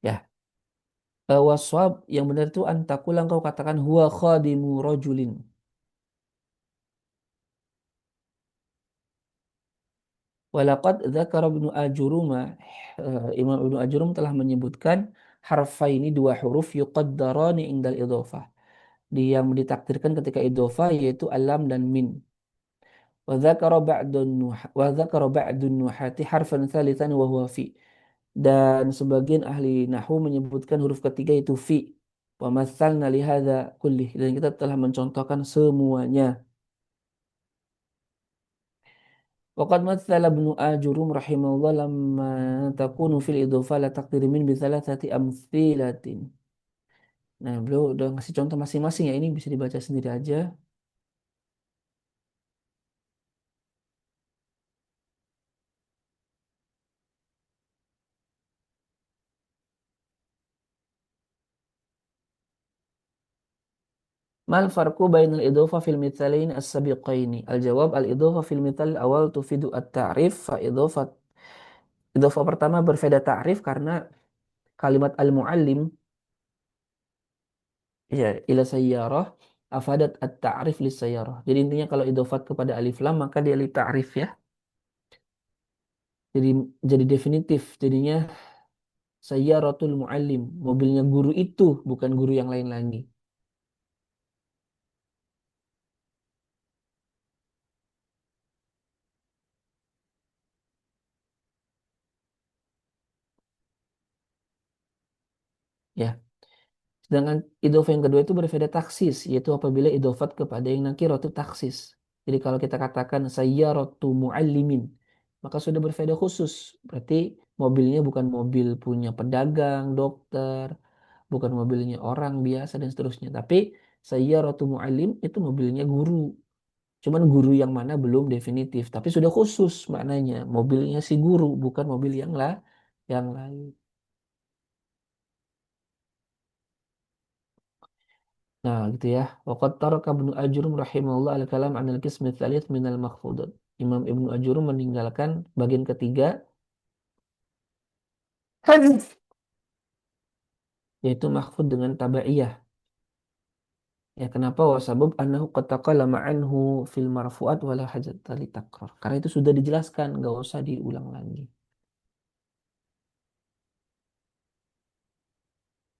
Ya, waswab yang benar itu antakulah engkau katakan huwa khadimu rajulin. Walaqad dzakara Ibnu Ajuruma, Imam Ibnu Ajurum telah menyebutkan harfaini dua huruf yuqaddarani indal idhofah. Yang ditakdirkan ketika idhofah yaitu alam dan min. Wa dzakara ba'dun nuhati harfan tsalitsan wa huwa fi. Dan sebagian ahli nahwu menyebutkan huruf ketiga itu fi. Wa matsalna li hadza kullih. Dan kita telah mencontohkan semuanya. Waqad matsala Ibnu Ajurum rahimahullah lamma takunu fil idhofah la taqdir min bi thalathati amtsilatin. Nah, beliau udah ngasih contoh masing-masing ya, ini bisa dibaca sendiri aja. Mal farqu bainal idhofah fil mithalain as-sabiqaini? Al-jawab al-idhofah fil mithal awal tufidu at-ta'rif fa idhofah pertama berbeda ta'rif karena kalimat al-muallim ya ila sayyarah afadat at-ta'rif lis sayyarah. Jadi intinya kalau idhofat kepada alif lam maka dia li ta'rif ya. Jadi jadi definitif. Jadinya sayyaratul muallim, mobilnya guru itu bukan guru yang lain lagi. Ya. Sedangkan idhofah yang kedua itu berbeda taksis, yaitu apabila idhofat kepada yang nakirah itu taksis. Jadi kalau kita katakan sayyaratu muallimin, maka sudah berbeda khusus. Berarti mobilnya bukan mobil punya pedagang, dokter, bukan mobilnya orang biasa dan seterusnya. Tapi sayyaratu muallim itu mobilnya guru. Cuman guru yang mana belum definitif, tapi sudah khusus maknanya. Mobilnya si guru, bukan mobil yang lain. Nah, gitu ya. Waqad taraka Ibnu Ajurum rahimahullah al-kalam 'an al-qism tsalits min al-makhfudat. Imam Ibnu Ajurum meninggalkan bagian ketiga yaitu mahfud dengan tabaiyah. Ya, kenapa? Wasabab annahu qad taqallama anhu fil marfu'at wala hajat li takrar. Karena itu sudah dijelaskan, nggak usah diulang lagi.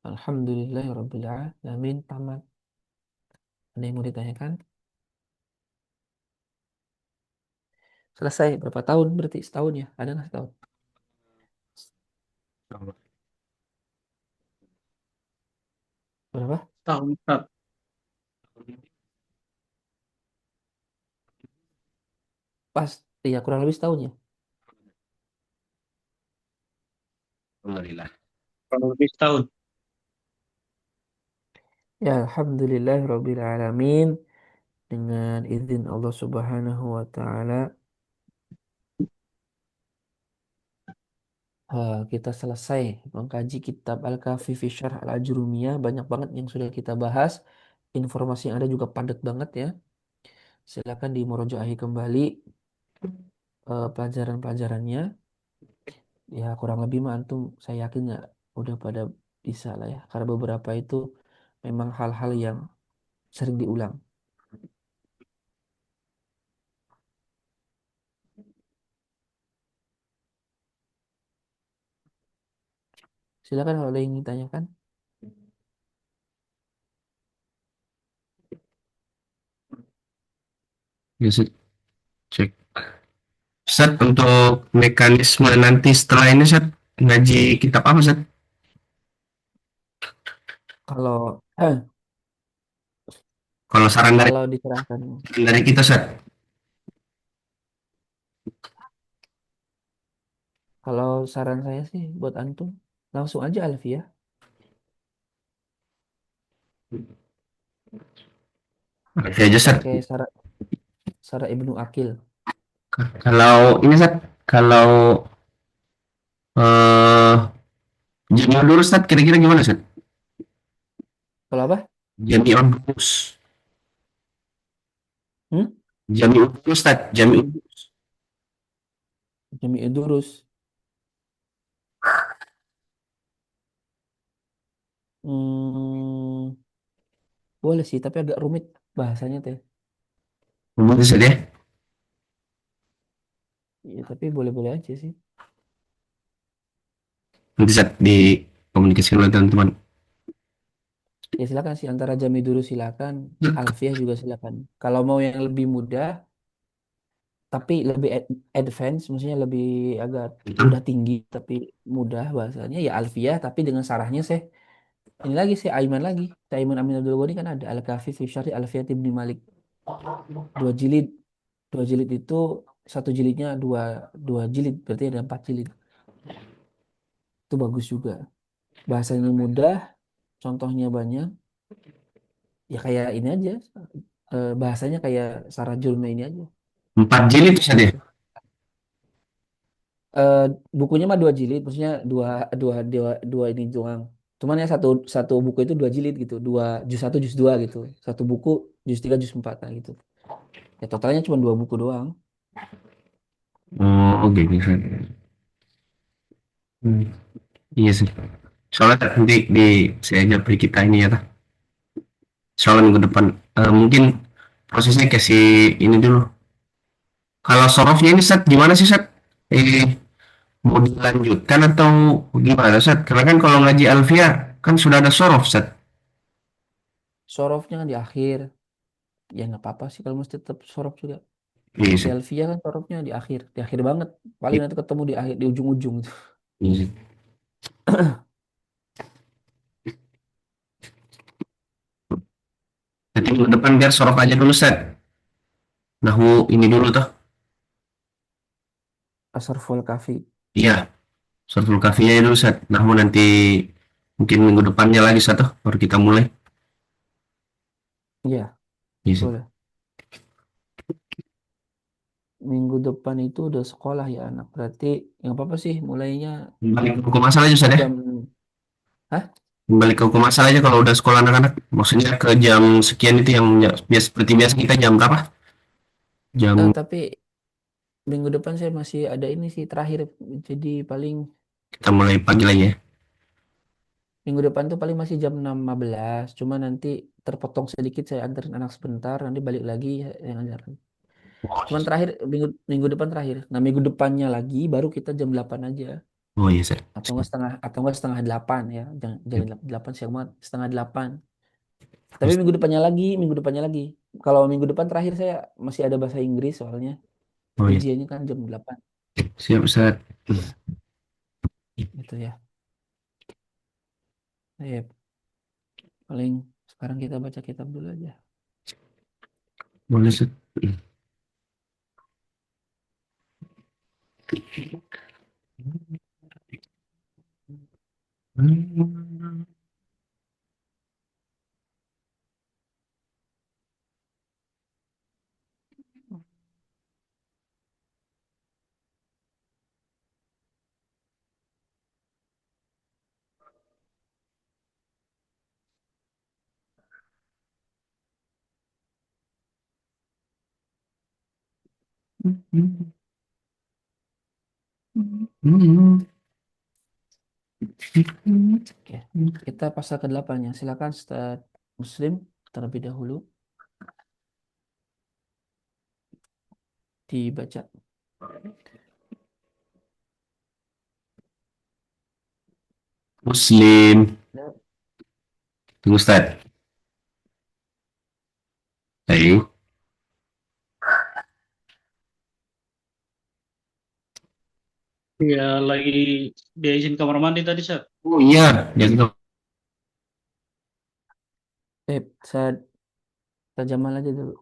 Alhamdulillahirabbil alamin. Tamat. Ada yang mau ditanyakan? Selesai berapa tahun berarti setahun ya? Ada nggak setahun? Berapa? Tahun Ustaz. Pas, iya kurang lebih setahun ya. Alhamdulillah. Kurang lebih setahun. Ya, Alhamdulillah Rabbil Alamin. Dengan izin Allah Subhanahu wa Ta'ala, kita selesai mengkaji kitab Al-Kafi fi Syarh Al-Ajrumiyah. Banyak banget yang sudah kita bahas. Informasi yang ada juga padat banget ya. Silakan dimurojaah kembali pelajaran-pelajarannya. Ya, kurang lebih mah antum saya yakin ya udah pada bisa lah ya. Karena beberapa itu memang hal-hal yang sering diulang. Silakan kalau ada yang ingin ditanyakan. Ya, Ustaz. Cek. Ustaz, untuk mekanisme nanti setelah ini, Ustaz, ngaji kitab apa, Ustaz? Kalau Kalau saran dari kalau diserahkan, kita, Ustaz. kalau saran saya sih buat antum langsung aja Alfiah Oke aja, Ustaz. pakai Sara Ibnu Akil. Kalau ini, Ustaz, kalau eh Jami dulu, Ustaz, kira-kira gimana, Ustaz? Kalau apa? Jami Udurus. Hmm? Jami Udurus, Ustaz. Jami Udurus. Jami Idurus. Hmm, boleh sih, tapi agak rumit bahasanya teh. Betul, Ustaz, ya. Ya, tapi boleh-boleh aja sih. Nanti, Ustaz, dikomunikasikan oleh teman-teman. Ya silakan sih antara Jami Idurus silakan, Alfiah juga silakan. Kalau mau yang lebih mudah tapi lebih advance, maksudnya lebih agak udah tinggi tapi mudah bahasanya ya Alfiah tapi dengan sarahnya sih ini lagi sih Aiman lagi. Saya Aiman Amin Abdul Ghani kan ada Al-Kafi fi Syarhi Alfiyat Ibni Malik. Dua jilid. Dua jilid itu satu jilidnya dua dua jilid berarti ada empat jilid. Itu bagus juga. Bahasanya mudah, contohnya banyak. Ya kayak ini aja. Bahasanya kayak Sarah Jurna ini aja. 4 jilid, Ustaz, ya. Gitu. Eh, bukunya mah dua jilid, maksudnya dua dua dua dua ini doang. Cuman ya satu satu buku itu dua jilid gitu, dua juz satu juz dua gitu. Satu buku juz tiga juz empat nah gitu. Ya totalnya cuma dua buku doang. Oh, oke, Ustaz. Hmm, iya sih. Soalnya nanti saya aja beri kita ini ya, soalnya minggu depan. Mungkin prosesnya kasih ini dulu. Kalau sorofnya ini, Sat, gimana sih, Sat? Mau dilanjutkan atau gimana, Sat? Karena kan kalau ngaji Alfia kan sudah ada sorof, Sat. Sorofnya kan di akhir. Ya nggak apa-apa sih kalau mesti tetap sorof juga. Iya Si sih. Elvia kan sorofnya di akhir banget. Paling nanti ketemu di akhir di ujung-ujung itu. Iya sih. Nanti minggu depan biar sorof aja dulu, Sat. Nahu ini dulu tuh. Asarful Kafi. Iya, soroful kafinya dulu, Sat. Nahu nanti mungkin minggu depannya lagi, Sat, tuh. Baru kita mulai. Iya, Iya sih. boleh. Minggu depan itu udah sekolah ya anak. Berarti yang apa-apa sih mulainya Balik ke hukum asal aja, Sat, ya. jam. Hah? Kembali ke hukum asal aja kalau udah sekolah anak-anak. Maksudnya ke jam sekian itu yang biasa seperti biasa kita jam berapa? Jam Tapi minggu depan saya masih ada ini sih terakhir. Jadi paling kita mulai pagi lagi ya. minggu depan tuh paling masih jam 6.15. Cuma nanti terpotong sedikit saya anterin anak sebentar. Nanti balik lagi yang ajar. Oh, Cuman terakhir minggu depan terakhir. Nah minggu depannya lagi baru kita jam 8 aja. oh iya sir. Atau enggak setengah 8 ya. Jangan 8 siang banget. Setengah 8. Tapi minggu depannya lagi. Kalau minggu depan terakhir saya masih ada bahasa Inggris soalnya. Oh iya. Ujiannya kan jam 8. Siap Ustaz. Ya, gitu ya. Ya, paling sekarang kita baca kitab dulu aja. Boleh Ustaz. Oke, kita pasal ke-8 ya. Silakan Ustaz Muslim terlebih dahulu dibaca. Muslim. Ya. Tunggu Ustaz. Baik. Ya, lagi dia izin kamar mandi tadi, Sat. Oh iya, jadi Saya terjemah aja dulu.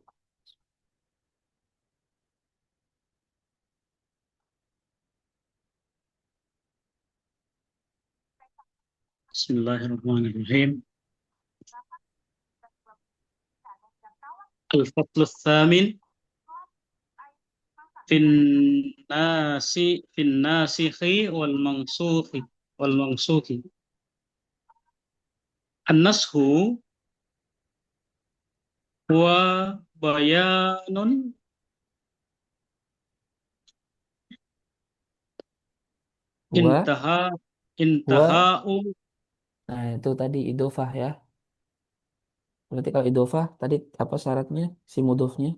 Bismillahirrahmanirrahim. Al-Fatlu Thamin fin nasikhi wal mansukhi. An-nashu huwa bayanun Wa, intaha wa, intahau nah itu tadi idofah ya. Berarti kalau idofah tadi apa syaratnya? Si mudofnya?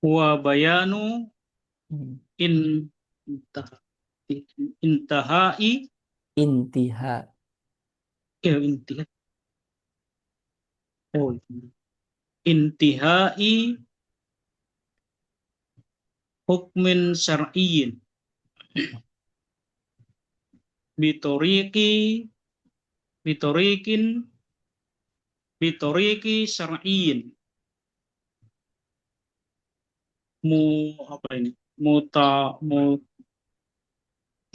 huwa bayanu Hmm. in intah intahai Intiha. intihai oh intihai hukmin syar'iyyin bitoriqi bitoriqin bitoriqi syar'iyyin mu apa ini muta mu,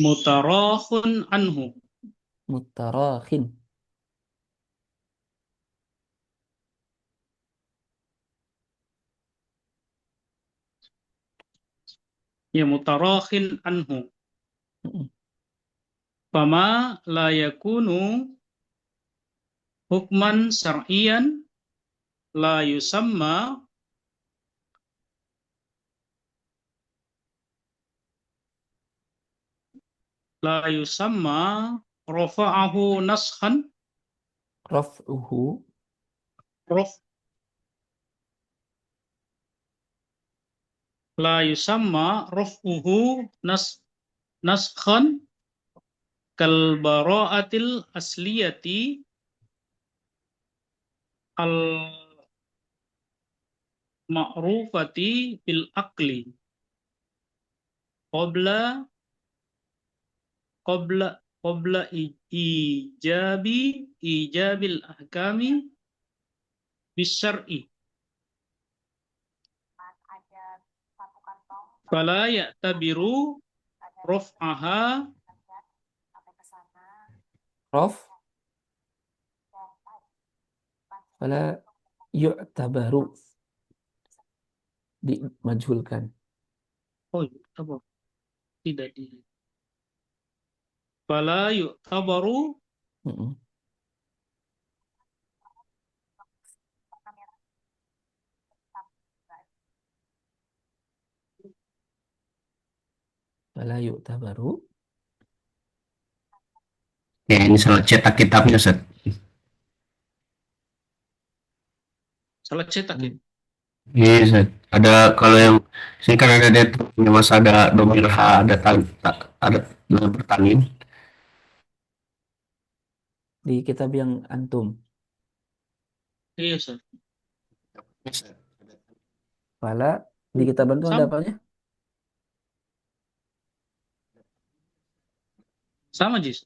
mutarakhun anhu Mutarakhin. ya mutarakhin anhu Hmm. fama la yakunu hukman syar'iyyan la yusamma la yusamma rafa'ahu naskhan Raf'uhu. raf la yusamma raf'uhu naskhan kal bara'atil asliyati al ma'rufati bil aqli qabla qabla qabla ijabil ahkami bisyar'i fala ya'tabiru raf'aha Raf. Fala yu'tabaru. Dimajhulkan. oh apa tidak di fala yu'tabaru Hmm. Fala yu'tabaru. ya ini salah cetak kitabnya Ustaz. salah cetak ya. Hmm. Iya Ustaz. Ada kalau yang sini kan ada deadnya mas ada domir H, ada ada dalam bertangin. Di kitab yang antum. Iya, Ustaz. Fala di kitab antum ada Sama, apanya? sama Jis.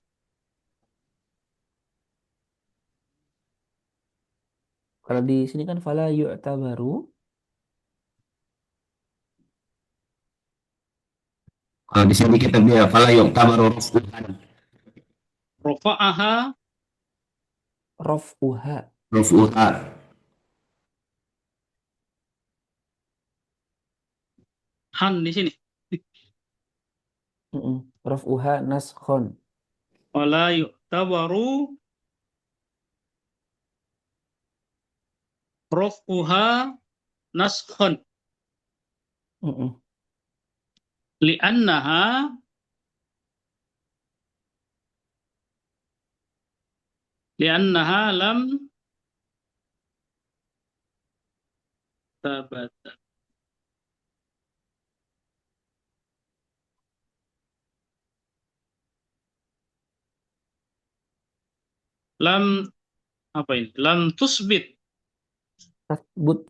Kalau di sini kan fala yu'tabaru. Kalau di sini kita bilang fala yuk tabaruruf. Rofa'aha, Raf'uha. Rufuha. han di sini. Raf'uha naskhon. Wala yu'tabaru rof'uha naskhon. Mm-mm. Li'annaha, li'annaha lam tabat. Lam, apa ini? Lam tusbit. Tasbut.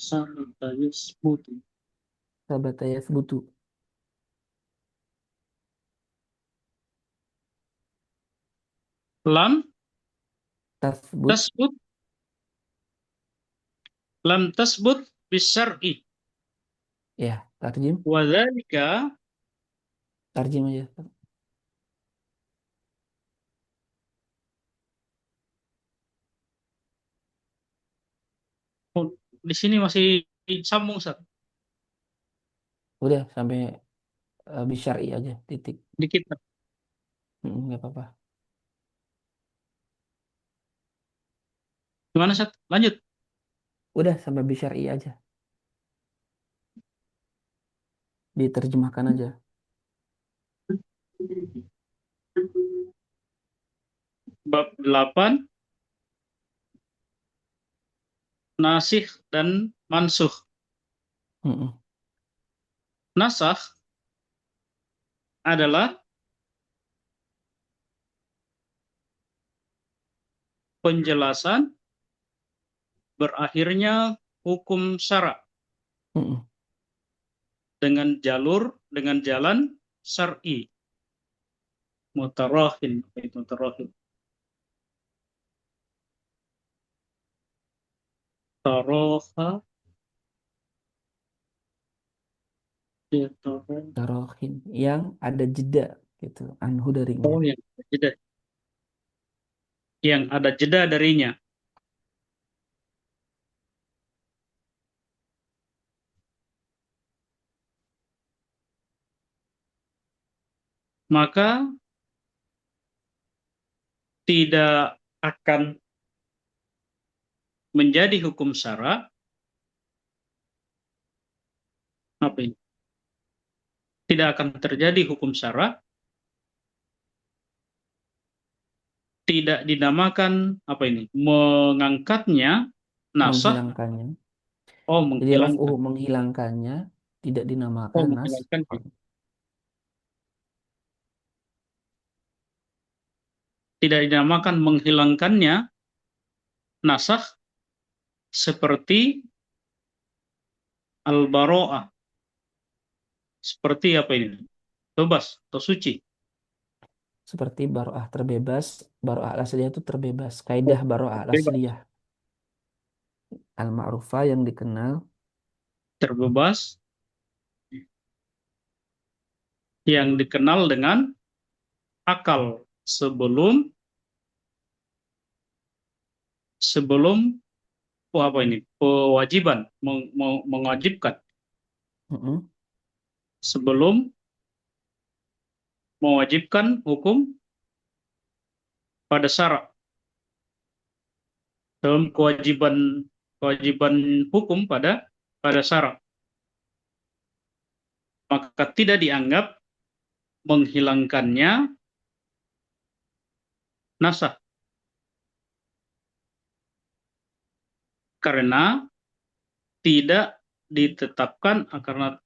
Sabata yusbutu. Sabata yathbutu. Lam Tasbut. tasbut, lam tasbut bisyar'i. Ya, tarjim. Wadzalika, Tarjim aja. oh, di sini masih sambung, Ustaz. Udah sampai bisyari aja. Titik. Dikit. Nggak apa-apa. Gimana, Ustaz? Lanjut. Udah sampai bisyari aja. Diterjemahkan aja. Bab 8, nasikh dan mansukh. Mm-mm. Nasakh adalah penjelasan berakhirnya hukum syara Mm-mm. dengan jalan syar'i. Mutarahin, apa itu mutarahin? Taroha, ya taroh. Tarohin yang ada jeda gitu. Anhu darinya. Oh, yang ada jeda darinya. Maka tidak akan menjadi hukum syara, apa ini? Tidak akan terjadi hukum syara, tidak dinamakan apa ini? Mengangkatnya nasakh. Menghilangkannya. Oh, Jadi raf'uhu menghilangkan. menghilangkannya tidak Oh, dinamakan nas. menghilangkan. Tidak dinamakan menghilangkannya nasakh seperti al-baro'ah. Seperti apa ini? Bebas atau suci. Seperti baro'ah terbebas. Baro'ah al-asliyah itu terbebas. Oh, Kaidah baro'ah bebas. al-asliyah. Al-ma'rufah yang dikenal. Terbebas yang dikenal dengan akal sebelum sebelum apa ini? Kewajiban mewajibkan Mm-mm. sebelum mewajibkan hukum pada syarak. Dalam kewajiban kewajiban hukum pada syarak, maka tidak dianggap menghilangkannya nasah, karena tidak karena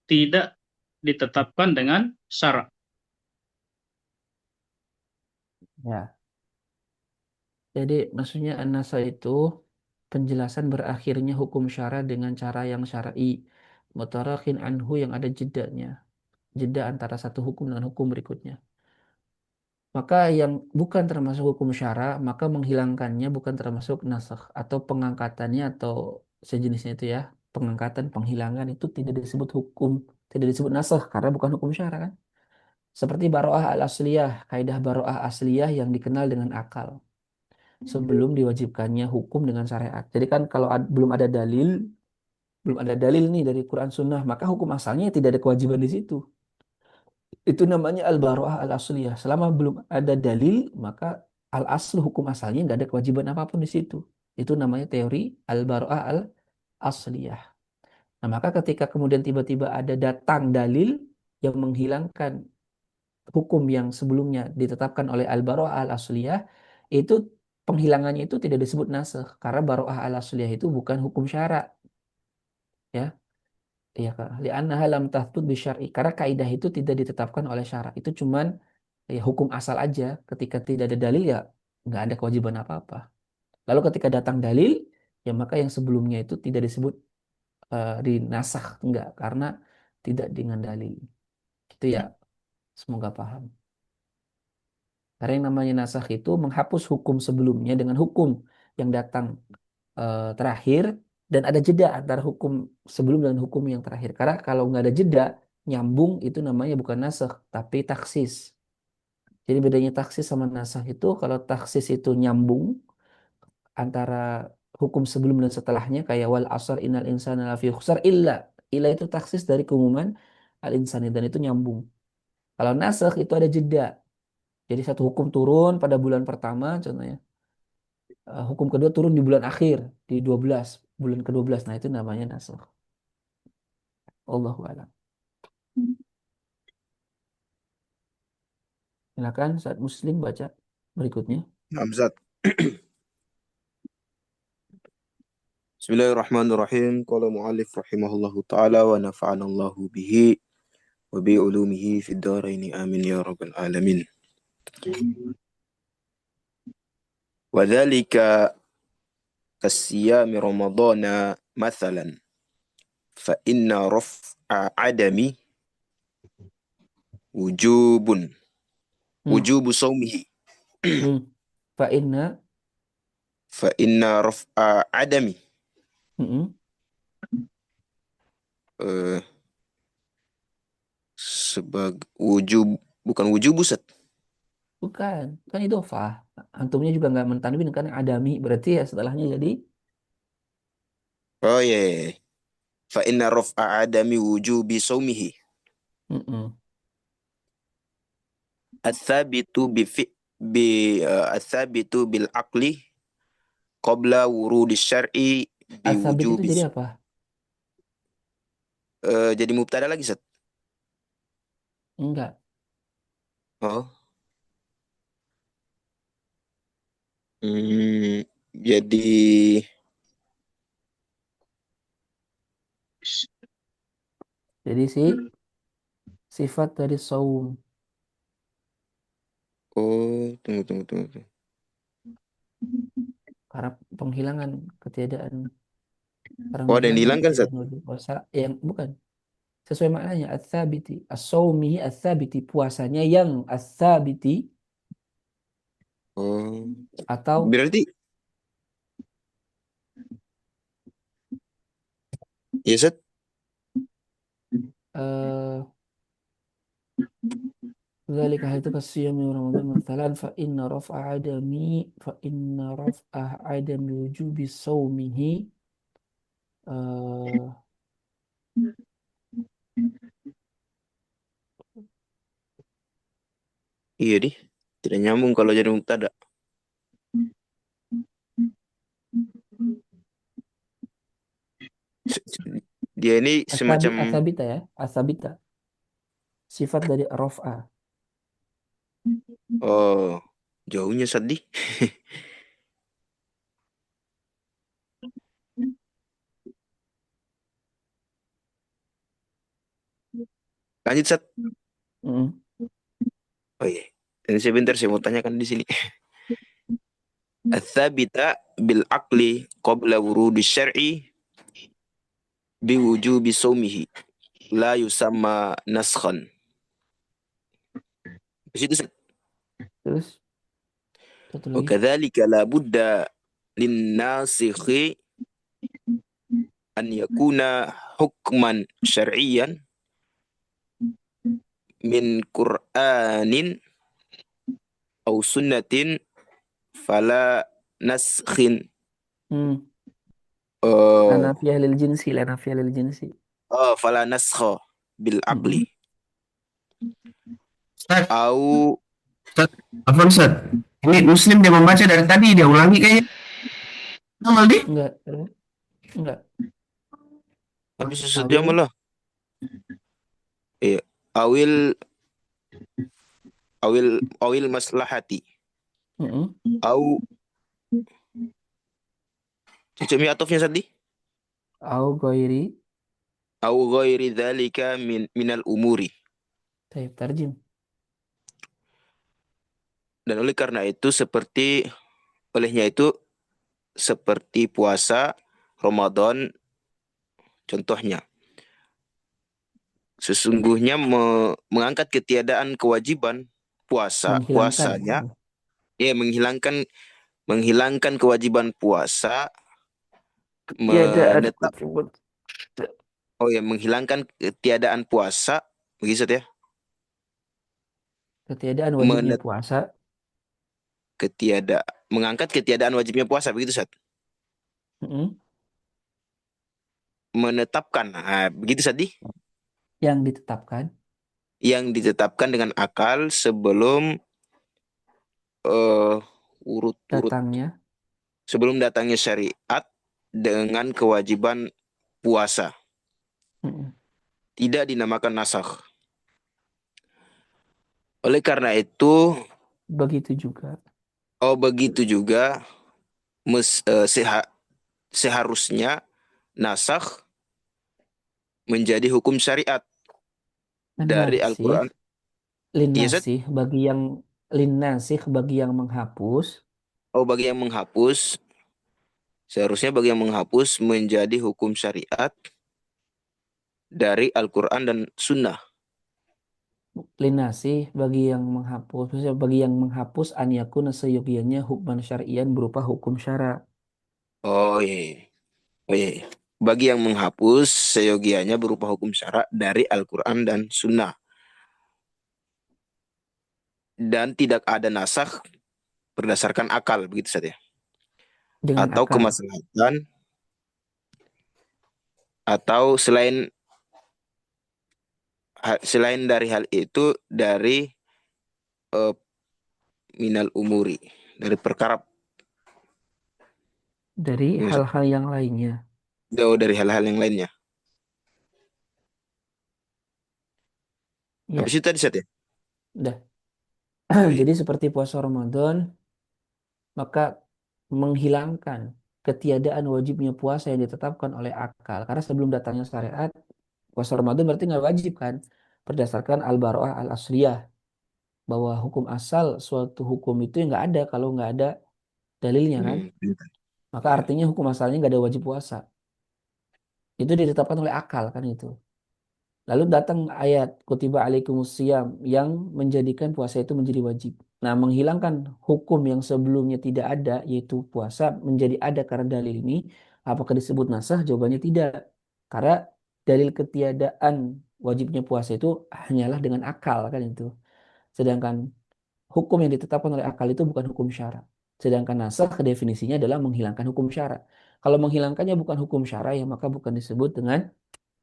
tidak ditetapkan dengan syarak. Ya. Jadi maksudnya an-nasa itu penjelasan berakhirnya hukum syara dengan cara yang syar'i. Mutarakhin anhu yang ada jedanya. Jeda antara satu hukum dengan hukum berikutnya. Maka yang bukan termasuk hukum syara, maka menghilangkannya bukan termasuk nasakh atau pengangkatannya atau sejenisnya itu ya. Pengangkatan, penghilangan itu tidak disebut hukum, tidak disebut nasakh karena bukan hukum syara kan. Seperti baroah al-asliyah, kaidah baroah asliyah yang dikenal dengan akal sebelum diwajibkannya hukum dengan syariat. Jadi kan kalau belum ada dalil nih dari Quran Sunnah, maka hukum asalnya tidak ada kewajiban di situ. Itu namanya al-baroah al-asliyah. Selama belum ada dalil, maka al-aslu hukum asalnya nggak ada kewajiban apapun di situ. Itu namanya teori al-baroah al-asliyah. Nah, maka ketika kemudian tiba-tiba ada datang dalil yang menghilangkan hukum yang sebelumnya ditetapkan oleh al-baroah al-asliyah, itu penghilangannya itu tidak disebut nasakh karena baroah al-asliyah itu bukan hukum syara, ya. Iya, Kak. Li'annaha lam tathbut bisyar'i. Karena kaidah itu tidak ditetapkan oleh syarak. Itu cuman ya, hukum asal aja. Ketika tidak ada dalil ya nggak ada kewajiban apa-apa. Lalu ketika datang dalil, ya maka yang sebelumnya itu tidak disebut dinasakh. Enggak. Karena tidak dengan dalil. Itu ya. Semoga paham. Karena yang namanya nasakh itu menghapus hukum sebelumnya dengan hukum yang datang terakhir dan ada jeda antara hukum sebelum dan hukum yang terakhir. Karena kalau nggak ada jeda, nyambung itu namanya bukan nasakh tapi taksis. Jadi bedanya taksis sama nasakh itu kalau taksis itu nyambung antara hukum sebelum dan setelahnya kayak wal asr innal insana lafi khusar illa itu taksis dari keumuman al insani dan itu nyambung. Kalau nasakh itu ada jeda. Jadi satu hukum turun pada bulan pertama contohnya. Hukum kedua turun di bulan akhir di 12 bulan ke-12. Nah, itu namanya nasakh. Allahu a'lam. Silakan saat Muslim baca berikutnya. Hamzat. Bismillahirrahmanirrahim. Qala mu'allif rahimahullahu ta'ala wa nafa'ana Allahu bihi wa bi ulumihi fid dharaini amin ya rabbal alamin. Wa dhalika kasiyami ramadana mathalan fa inna raf'a adami wujubun Hmm. wujubu sawmihi Fa inna fa inna raf'a adami hmm, eh, sebagai wujub bukan wujub Ustaz. bukan kan idhofah. Antumnya juga nggak mentanwin kan adami berarti ya setelahnya jadi Oh iya, yeah. Fa inna raf'a adami wujubi sawmihi mm-mm. atsabitu atsabitu bil aqli qabla wurudi syar'i bi Asabit itu wujubi jadi apa? jadi mubtada lagi Sat. Enggak. Oh. Jadi Jadi sifat dari saum oh tunggu. karena penghilangan ketiadaan orang Oh, ada yang menghilangkan dihilangkan Sat. ketiadaan wajib puasa yang bukan sesuai maknanya ats-tsabiti as-saumihi ats-tsabiti puasanya yang ats-tsabiti Oh. atau Berarti ya Sat. eh ذلك hal itu kasiyam Ramadan mathalan fa inna raf'a adami wujubi saumihi eh Iya di. Tidak nyambung kalau jadi mubtada. Dia ini semacam asabita ya asabita sifat dari raf'a. oh jauhnya Sat di. Lanjut Sat. Mm. Oh iya. Dan sebentar saya mau tanyakan di sini. Ats-tsabita bil aqli qabla wurudi syar'i bi wujubi sawmihi la yusamma naskhan. Di situ Sat. Terus satu Wa lagi kadzalika la budda lin nasikhi an yakuna hukman syar'iyyan min Qur'anin aw sunnatin fala naskhin. Hmm. La Oh, nafiyah lil jinsi, la nafiyah lil jinsi. fala naskha bil aqli Mm-mm. Ustaz, au Ustaz, Afwan Ustaz. Ini Muslim dia membaca dari tadi, dia ulangi kayaknya. Sama di? Enggak, enggak. habis sejam Awil, lah. Iya. Awil awil maslahati mm-mm. au cecemi atofnya tadi Au goiri, au ghairi dzalika minal umuri. taib tarjim. Dan oleh karena itu olehnya itu seperti puasa Ramadan contohnya. Sesungguhnya mengangkat ketiadaan kewajiban Menghilangkan. puasanya, ya menghilangkan kewajiban puasa, Ketiadaan menetap wajib. oh ya menghilangkan ketiadaan puasa begitu ya. Ketiadaan wajibnya Menet, puasa. mengangkat ketiadaan wajibnya puasa begitu Sat. Mm-mm. Menetapkan begitu Sat Yang ditetapkan yang ditetapkan dengan akal sebelum eh urut-urut datangnya. sebelum datangnya syariat dengan kewajiban puasa Mm-mm. tidak dinamakan nasakh. Oleh karena itu, Begitu juga begitu juga mes- eh, seha- seharusnya nasakh menjadi hukum syariat dari nasih, Al-Quran. Iya, Sat? linnasih bagi yang linnasih bagi yang menghapus, Oh, bagi yang menghapus, seharusnya bagi yang menghapus menjadi hukum syariat dari Al-Quran dan Sunnah. linnasih bagi yang menghapus, maksudnya bagi yang menghapus an yakuna seyogianya hukman syar'ian berupa hukum syara. Oh iya, iya. Oh iya, iya. Bagi yang menghapus, seyogianya berupa hukum syara dari Al-Quran dan Sunnah. Dan tidak ada nasakh berdasarkan akal, begitu saja. Dengan Atau akal. kemaslahatan, atau selain dari hal itu, dari eh, minal umuri, dari perkara, Dari maksud- hal-hal yang lainnya. jauh dari hal-hal yang lainnya. Ya, Habis itu tadi Sat, ya? udah. Oh iya. Jadi seperti puasa Ramadan, maka menghilangkan ketiadaan wajibnya puasa yang ditetapkan oleh akal. Karena sebelum datangnya syariat, puasa Ramadan berarti nggak wajib kan? Berdasarkan al-baro'ah al-asliyah, bahwa hukum asal suatu hukum itu nggak ada kalau nggak ada dalilnya kan? Pintar. Maka Ya. artinya hukum asalnya nggak ada wajib puasa. Itu ditetapkan oleh akal kan itu. Lalu datang ayat kutiba alaikumusiyam yang menjadikan puasa itu menjadi wajib. Nah, menghilangkan hukum yang sebelumnya tidak ada, yaitu puasa menjadi ada karena dalil ini. Apakah disebut nasah? Jawabannya tidak. Karena dalil ketiadaan wajibnya puasa itu hanyalah dengan akal kan itu. Sedangkan hukum yang ditetapkan oleh akal itu bukan hukum syara. Sedangkan nasah definisinya adalah menghilangkan hukum syara. Kalau menghilangkannya bukan hukum syara, ya maka bukan disebut dengan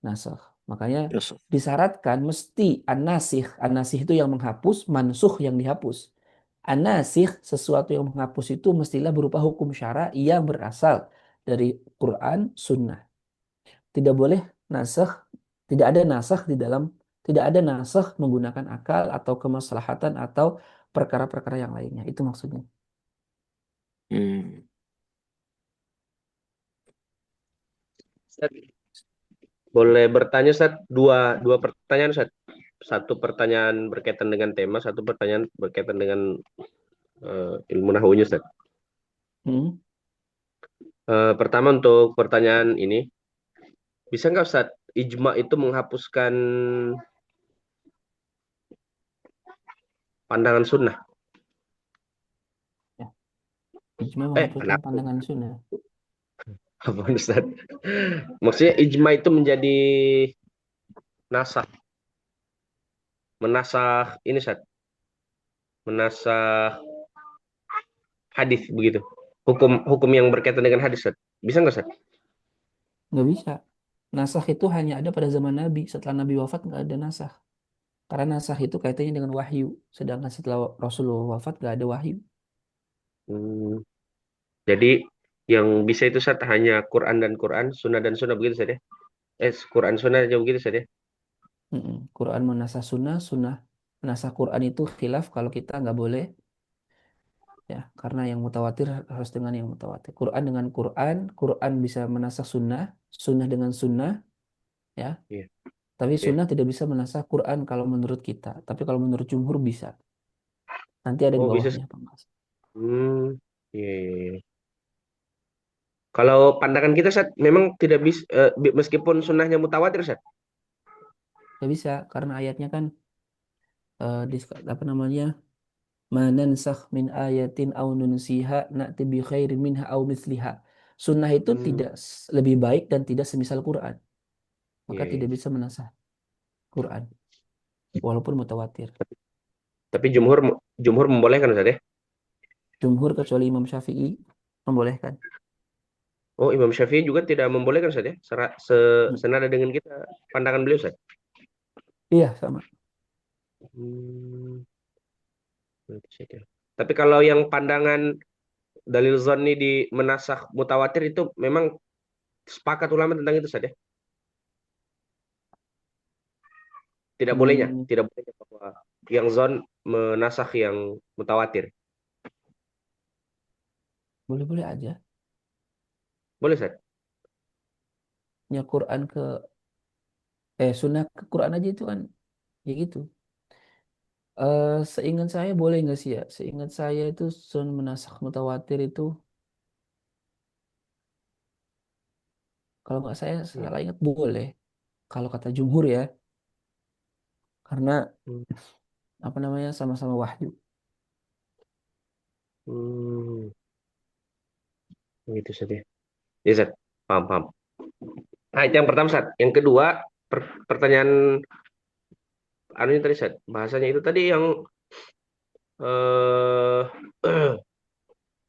nasakh. Makanya Terus. disyaratkan mesti an-nasikh. An-nasikh itu yang menghapus, mansukh yang dihapus. An-nasikh, sesuatu yang menghapus itu mestilah berupa hukum syara yang berasal dari Quran, Sunnah. Tidak boleh nasakh, tidak ada nasakh di dalam, tidak ada nasakh menggunakan akal atau kemaslahatan atau perkara-perkara yang lainnya. Itu maksudnya. Hmm. Ustaz, boleh bertanya Ustaz? Dua pertanyaan Ustaz. Satu pertanyaan berkaitan dengan tema, satu pertanyaan berkaitan dengan ilmu nahunya Ustaz. Hmm. Pertama untuk pertanyaan ini, bisa nggak Ustaz ijma itu menghapuskan pandangan sunnah? Ya. Ijma menghapuskan Kenapa? pandangan Sunnah. Apa Ustaz? Maksudnya ijma itu menjadi nasah. menasakh ini Ustaz, menasakh hadis begitu. Hukum yang berkaitan dengan hadis Ustaz. Bisa nggak Ustaz? Nggak bisa. Nasakh itu hanya ada pada zaman Nabi. Setelah Nabi wafat nggak ada nasakh. Karena nasakh itu kaitannya dengan wahyu. Sedangkan setelah Rasulullah wafat nggak ada wahyu. Hmm, jadi yang bisa itu Ustaz hanya Quran dan Quran, Sunnah dan Sunnah begitu saja. Quran Sunnah aja begitu saja. Quran menasakh sunnah, sunnah menasakh Quran itu khilaf kalau kita nggak boleh ya. Karena yang mutawatir harus dengan yang mutawatir. Quran dengan Quran, Quran bisa menasakh sunnah, sunnah dengan sunnah ya. Iya, Tapi iya. sunnah tidak bisa menasakh Quran kalau menurut kita. Tapi kalau menurut jumhur bisa. Nanti ada di Oh, bisa. bawahnya pembahasan. Hmm, iya, iya, iya. Kalau pandangan kita Ustaz, memang tidak bisa meskipun sunnahnya mutawatir Ustaz. Nggak bisa karena ayatnya kan apa namanya? Manansakh min ayatin aw nunsiha na'ti bi khairin minha aw mithliha. Sunnah itu Hmm, tidak lebih baik dan tidak semisal Quran. Maka iya, iya. tidak bisa menasah Quran walaupun mutawatir. Tapi jumhur membolehkan Ustaz ya? Jumhur kecuali Imam Syafi'i membolehkan. Oh, Imam Syafi'i juga tidak membolehkan Ustaz ya? Hmm. Senada dengan kita pandangan beliau Ustaz. Iya sama. Hmm, berarti saja. Tapi kalau yang pandangan dalil zonni di menasakh mutawatir itu memang sepakat ulama tentang itu saja. Hmm, Tidak bolehnya bahwa yang zon menasakh yang mutawatir. boleh-boleh aja. Boleh Ustaz? Ya Quran ke sunnah ke Quran aja itu kan ya gitu. Seingat saya boleh nggak sih ya? Seingat saya itu sun menasakh mutawatir itu kalau nggak saya Iya. salah ingat boleh. Kalau kata jumhur ya, karena Hmm, apa namanya sama-sama wahyu. hmm, gitu saja. Ya Ustaz, paham, paham. Nah, itu yang pertama Ustaz. Yang kedua, pertanyaan anunya tadi Ustaz. Bahasanya itu tadi yang eh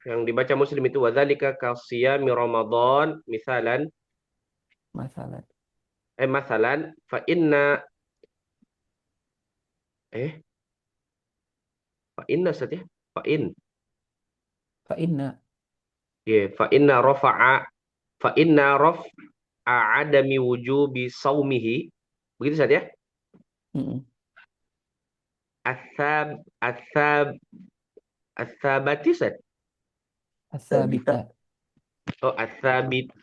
yang dibaca Muslim itu wadzalika kasiyami Ramadan misalan Masalah. masalan fa inna eh fa inna Ustaz ya. Fa in Fa inna. ya fa inna raf'a adami wujubi saumihi. Begitu Ustaz ya. Mm-mm. Asab asab asabati Ustaz. Asabita. Oh, asabit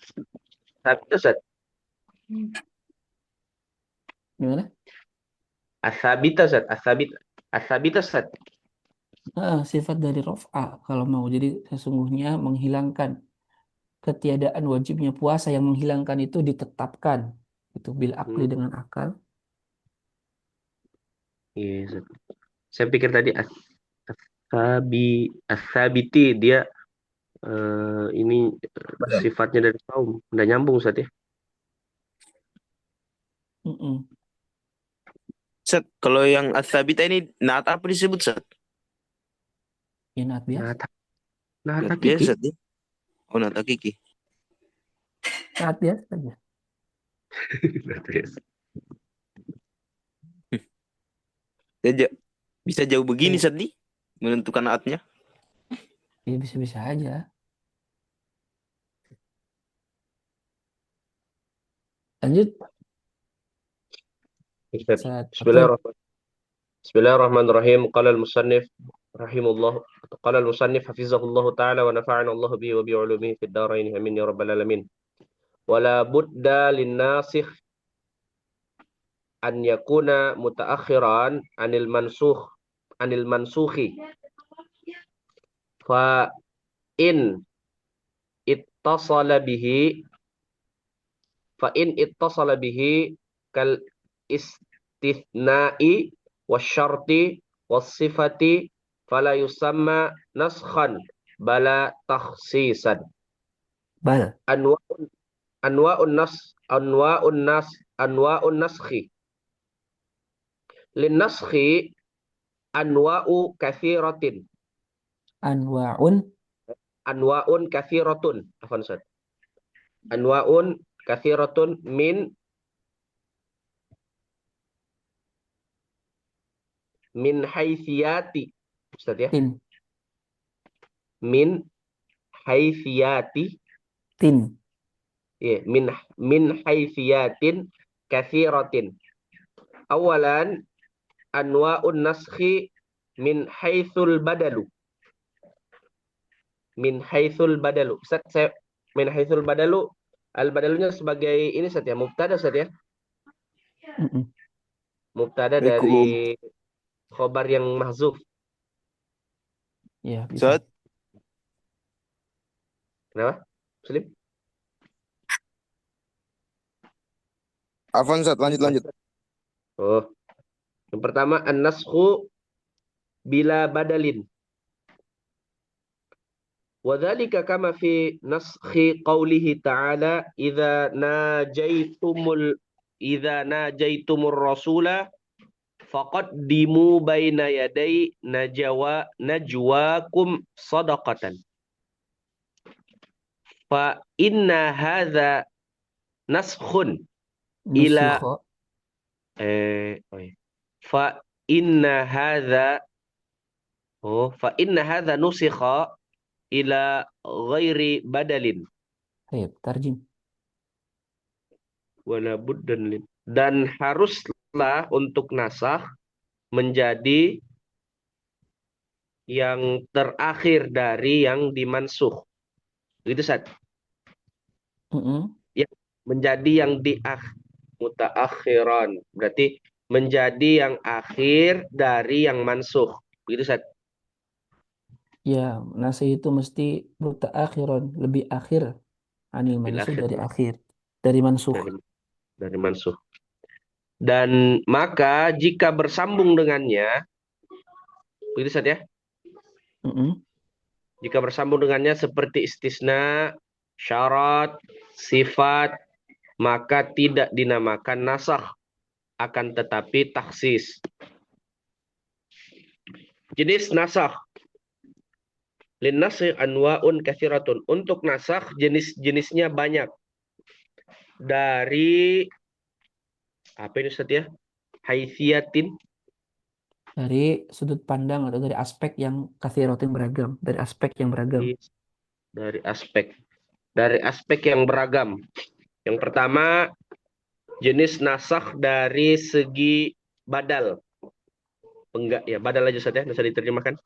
sabit Ustaz. Gimana? Asabita Ustaz. Asabita Ustaz. Sifat dari rof'a kalau mau. Jadi sesungguhnya menghilangkan ketiadaan wajibnya puasa yang menghilangkan itu ditetapkan. Itu bil akli Hmm, dengan akal. iya, Ustaz. Saya pikir tadi asabiti dia ini sifatnya dari kaum. Udah nyambung Ustaz ya. Mm-mm. Set, kalau yang asabita ini naat apa disebut set? Ya naat Nah, biasa. nah Naat hakiki. biasa ya? Oh, naat hakiki. Naat biasa saja. Ya, bisa jauh begini Oh, set nih menentukan naatnya. ya bisa-bisa aja. Lanjut Ustaz. saat apa? Bismillahirrahmanirrahim. Bismillahirrahmanirrahim. Qala al-musannif hafizahullah taala wa nafa'ana Allah bihi wa bi ulumihi fid dharain amin ya rabbal alamin. Wala budda lin-nasikh an yakuna mutaakhiran anil mansukhi fa in ittasala bihi fa in ittasala bihi kal istithna'i wasyarti wasifati fala yusamma naskhan bala takhsisan. Bal. Anwa'un anwa'un nas anwa'un naskhi Linnaskhi anwa'u katsiratin. Anwa'un Anwa'un katsiratun. Afwan Ustaz. Anwa'un katsiratun min haitsiyati. Ustaz ya. tin. Min haitsiyati. Tin. Ya, min haitsiyatin katsiratin. Awalan anwa'un naskhi min haitsul badalu. Min haitsul badalu. Ustaz, saya min haitsul badalu, al badalunya sebagai ini Ustaz ya, mubtada Ustaz ya. Mm-mm. Mubtada Hukum dari khobar yang mahzuf. Ya, bisa. Ustaz, Kenapa? Muslim? Afwan Ustaz, lanjut. Oh, yang pertama an-naskhu bila badalin. Wadzalika kama fi naskhi qaulihi ta'ala idza najaitumur rasula faqaddimu baina yaday najwakum sadaqatan. Fa inna hadza naskhun ila Nusikha. fa inna hadza nusikha ila ghairi badalin Baik, tarjim. wala buddan dan haruslah untuk nasakh menjadi yang terakhir dari yang dimansuh. Gitu Sat. Mm-mm. Ya, menjadi yang mutaakhiran. Berarti menjadi yang akhir dari yang mansuh. Begitu Sat. Ya, nasih itu mesti mutaakhiron, lebih akhir. Anil Bil mansuh akhir dari akhir. Dari mansuh. dari mansuh. Dan maka jika bersambung dengannya, begitu Sat ya. Mm-mm. Jika bersambung dengannya seperti istisna, syarat, sifat, maka tidak dinamakan nasakh, akan tetapi taksis. Jenis nasakh. Lin nasakh anwa'un katsiratun. Untuk nasakh jenis-jenisnya banyak. Dari apa ini Ustaz ya? Haithiyatin, Dari sudut pandang atau dari aspek yang kathiratin beragam. Dari aspek yang beragam. dari aspek yang beragam. Yang pertama, jenis nasakh dari segi badal. Enggak ya, badal aja Ustaz ya, bisa diterjemahkan.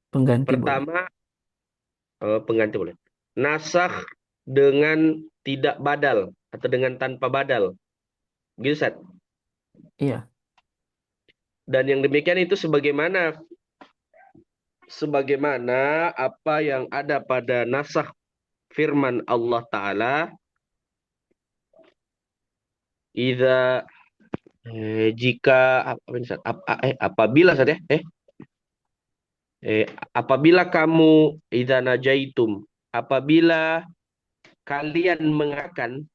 Pengganti boleh. Pertama, pengganti boleh. Nasakh dengan tidak badal atau dengan tanpa badal. Gitu, Ustaz. Iya. Dan yang demikian itu sebagaimana apa yang ada pada nasakh firman Allah Ta'ala, idza jika apa ini, Ustaz? Apabila Ustaz ya, apabila kamu idza najaitum, apabila kalian mengatakan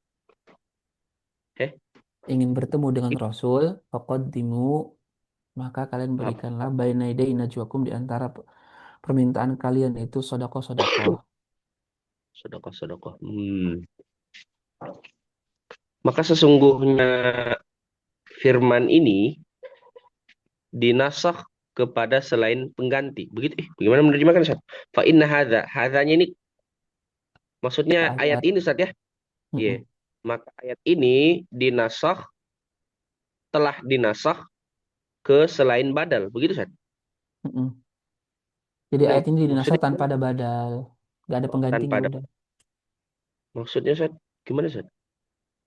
Ingin bertemu dengan Rasul, faqaddimu, maka kalian berikanlah baina yaday najwakum, di antara permintaan kalian itu sedekah-sedekah. sedekah. Maka sesungguhnya firman ini dinasakh kepada selain pengganti. Begitu. Bagaimana menerjemahkan Ustaz? Fa inna hadza. Hadzanya ini maksudnya ayat Ayat. ini Ustaz ya. Iya. Mm-mm. Maka ayat ini telah dinasakh ke selain badal. Begitu Ustaz. Mm-mm. Jadi Nah, ayat ini dinasah maksudnya tanpa ada badal. Gak ada penggantinya tanpa ada. udah. Maksudnya Ustaz, gimana Ustaz?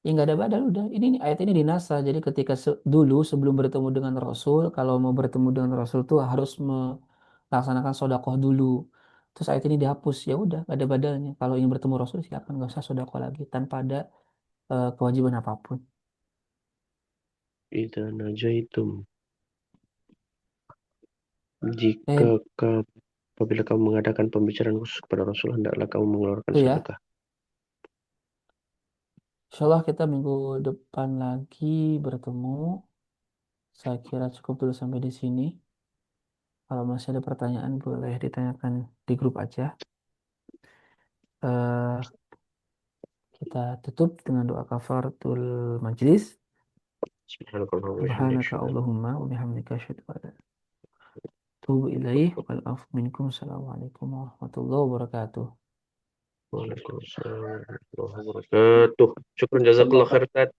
Ya nggak ada badal udah. Ini ayat ini dinasah. Jadi ketika dulu sebelum bertemu dengan Rasul, kalau mau bertemu dengan Rasul tuh harus melaksanakan sodakoh dulu. Terus ayat ini dihapus. Ya udah, gak ada badalnya. Kalau ingin bertemu Rasul silakan, nggak usah sodakoh lagi tanpa ada kewajiban apapun. Idza najaitum. Eh, Jika apabila kamu mengadakan pembicaraan khusus kepada Rasul, hendaklah kamu mengeluarkan itu ya. sedekah. Insya Allah kita minggu depan lagi bertemu. Saya kira cukup dulu sampai di sini. Kalau masih ada pertanyaan boleh ditanyakan di grup aja. Eh, kita tutup dengan doa kafaratul majlis. Subhanaka Allahumma wa bihamdika asyhadu an la ilaha illa anta atubu ilaik wal afu minkum. Assalamualaikum warahmatullahi wabarakatuh. Waalaikumsalam warahmatullahi wabarakatuh. Syukran jazakallah khair Ustaz.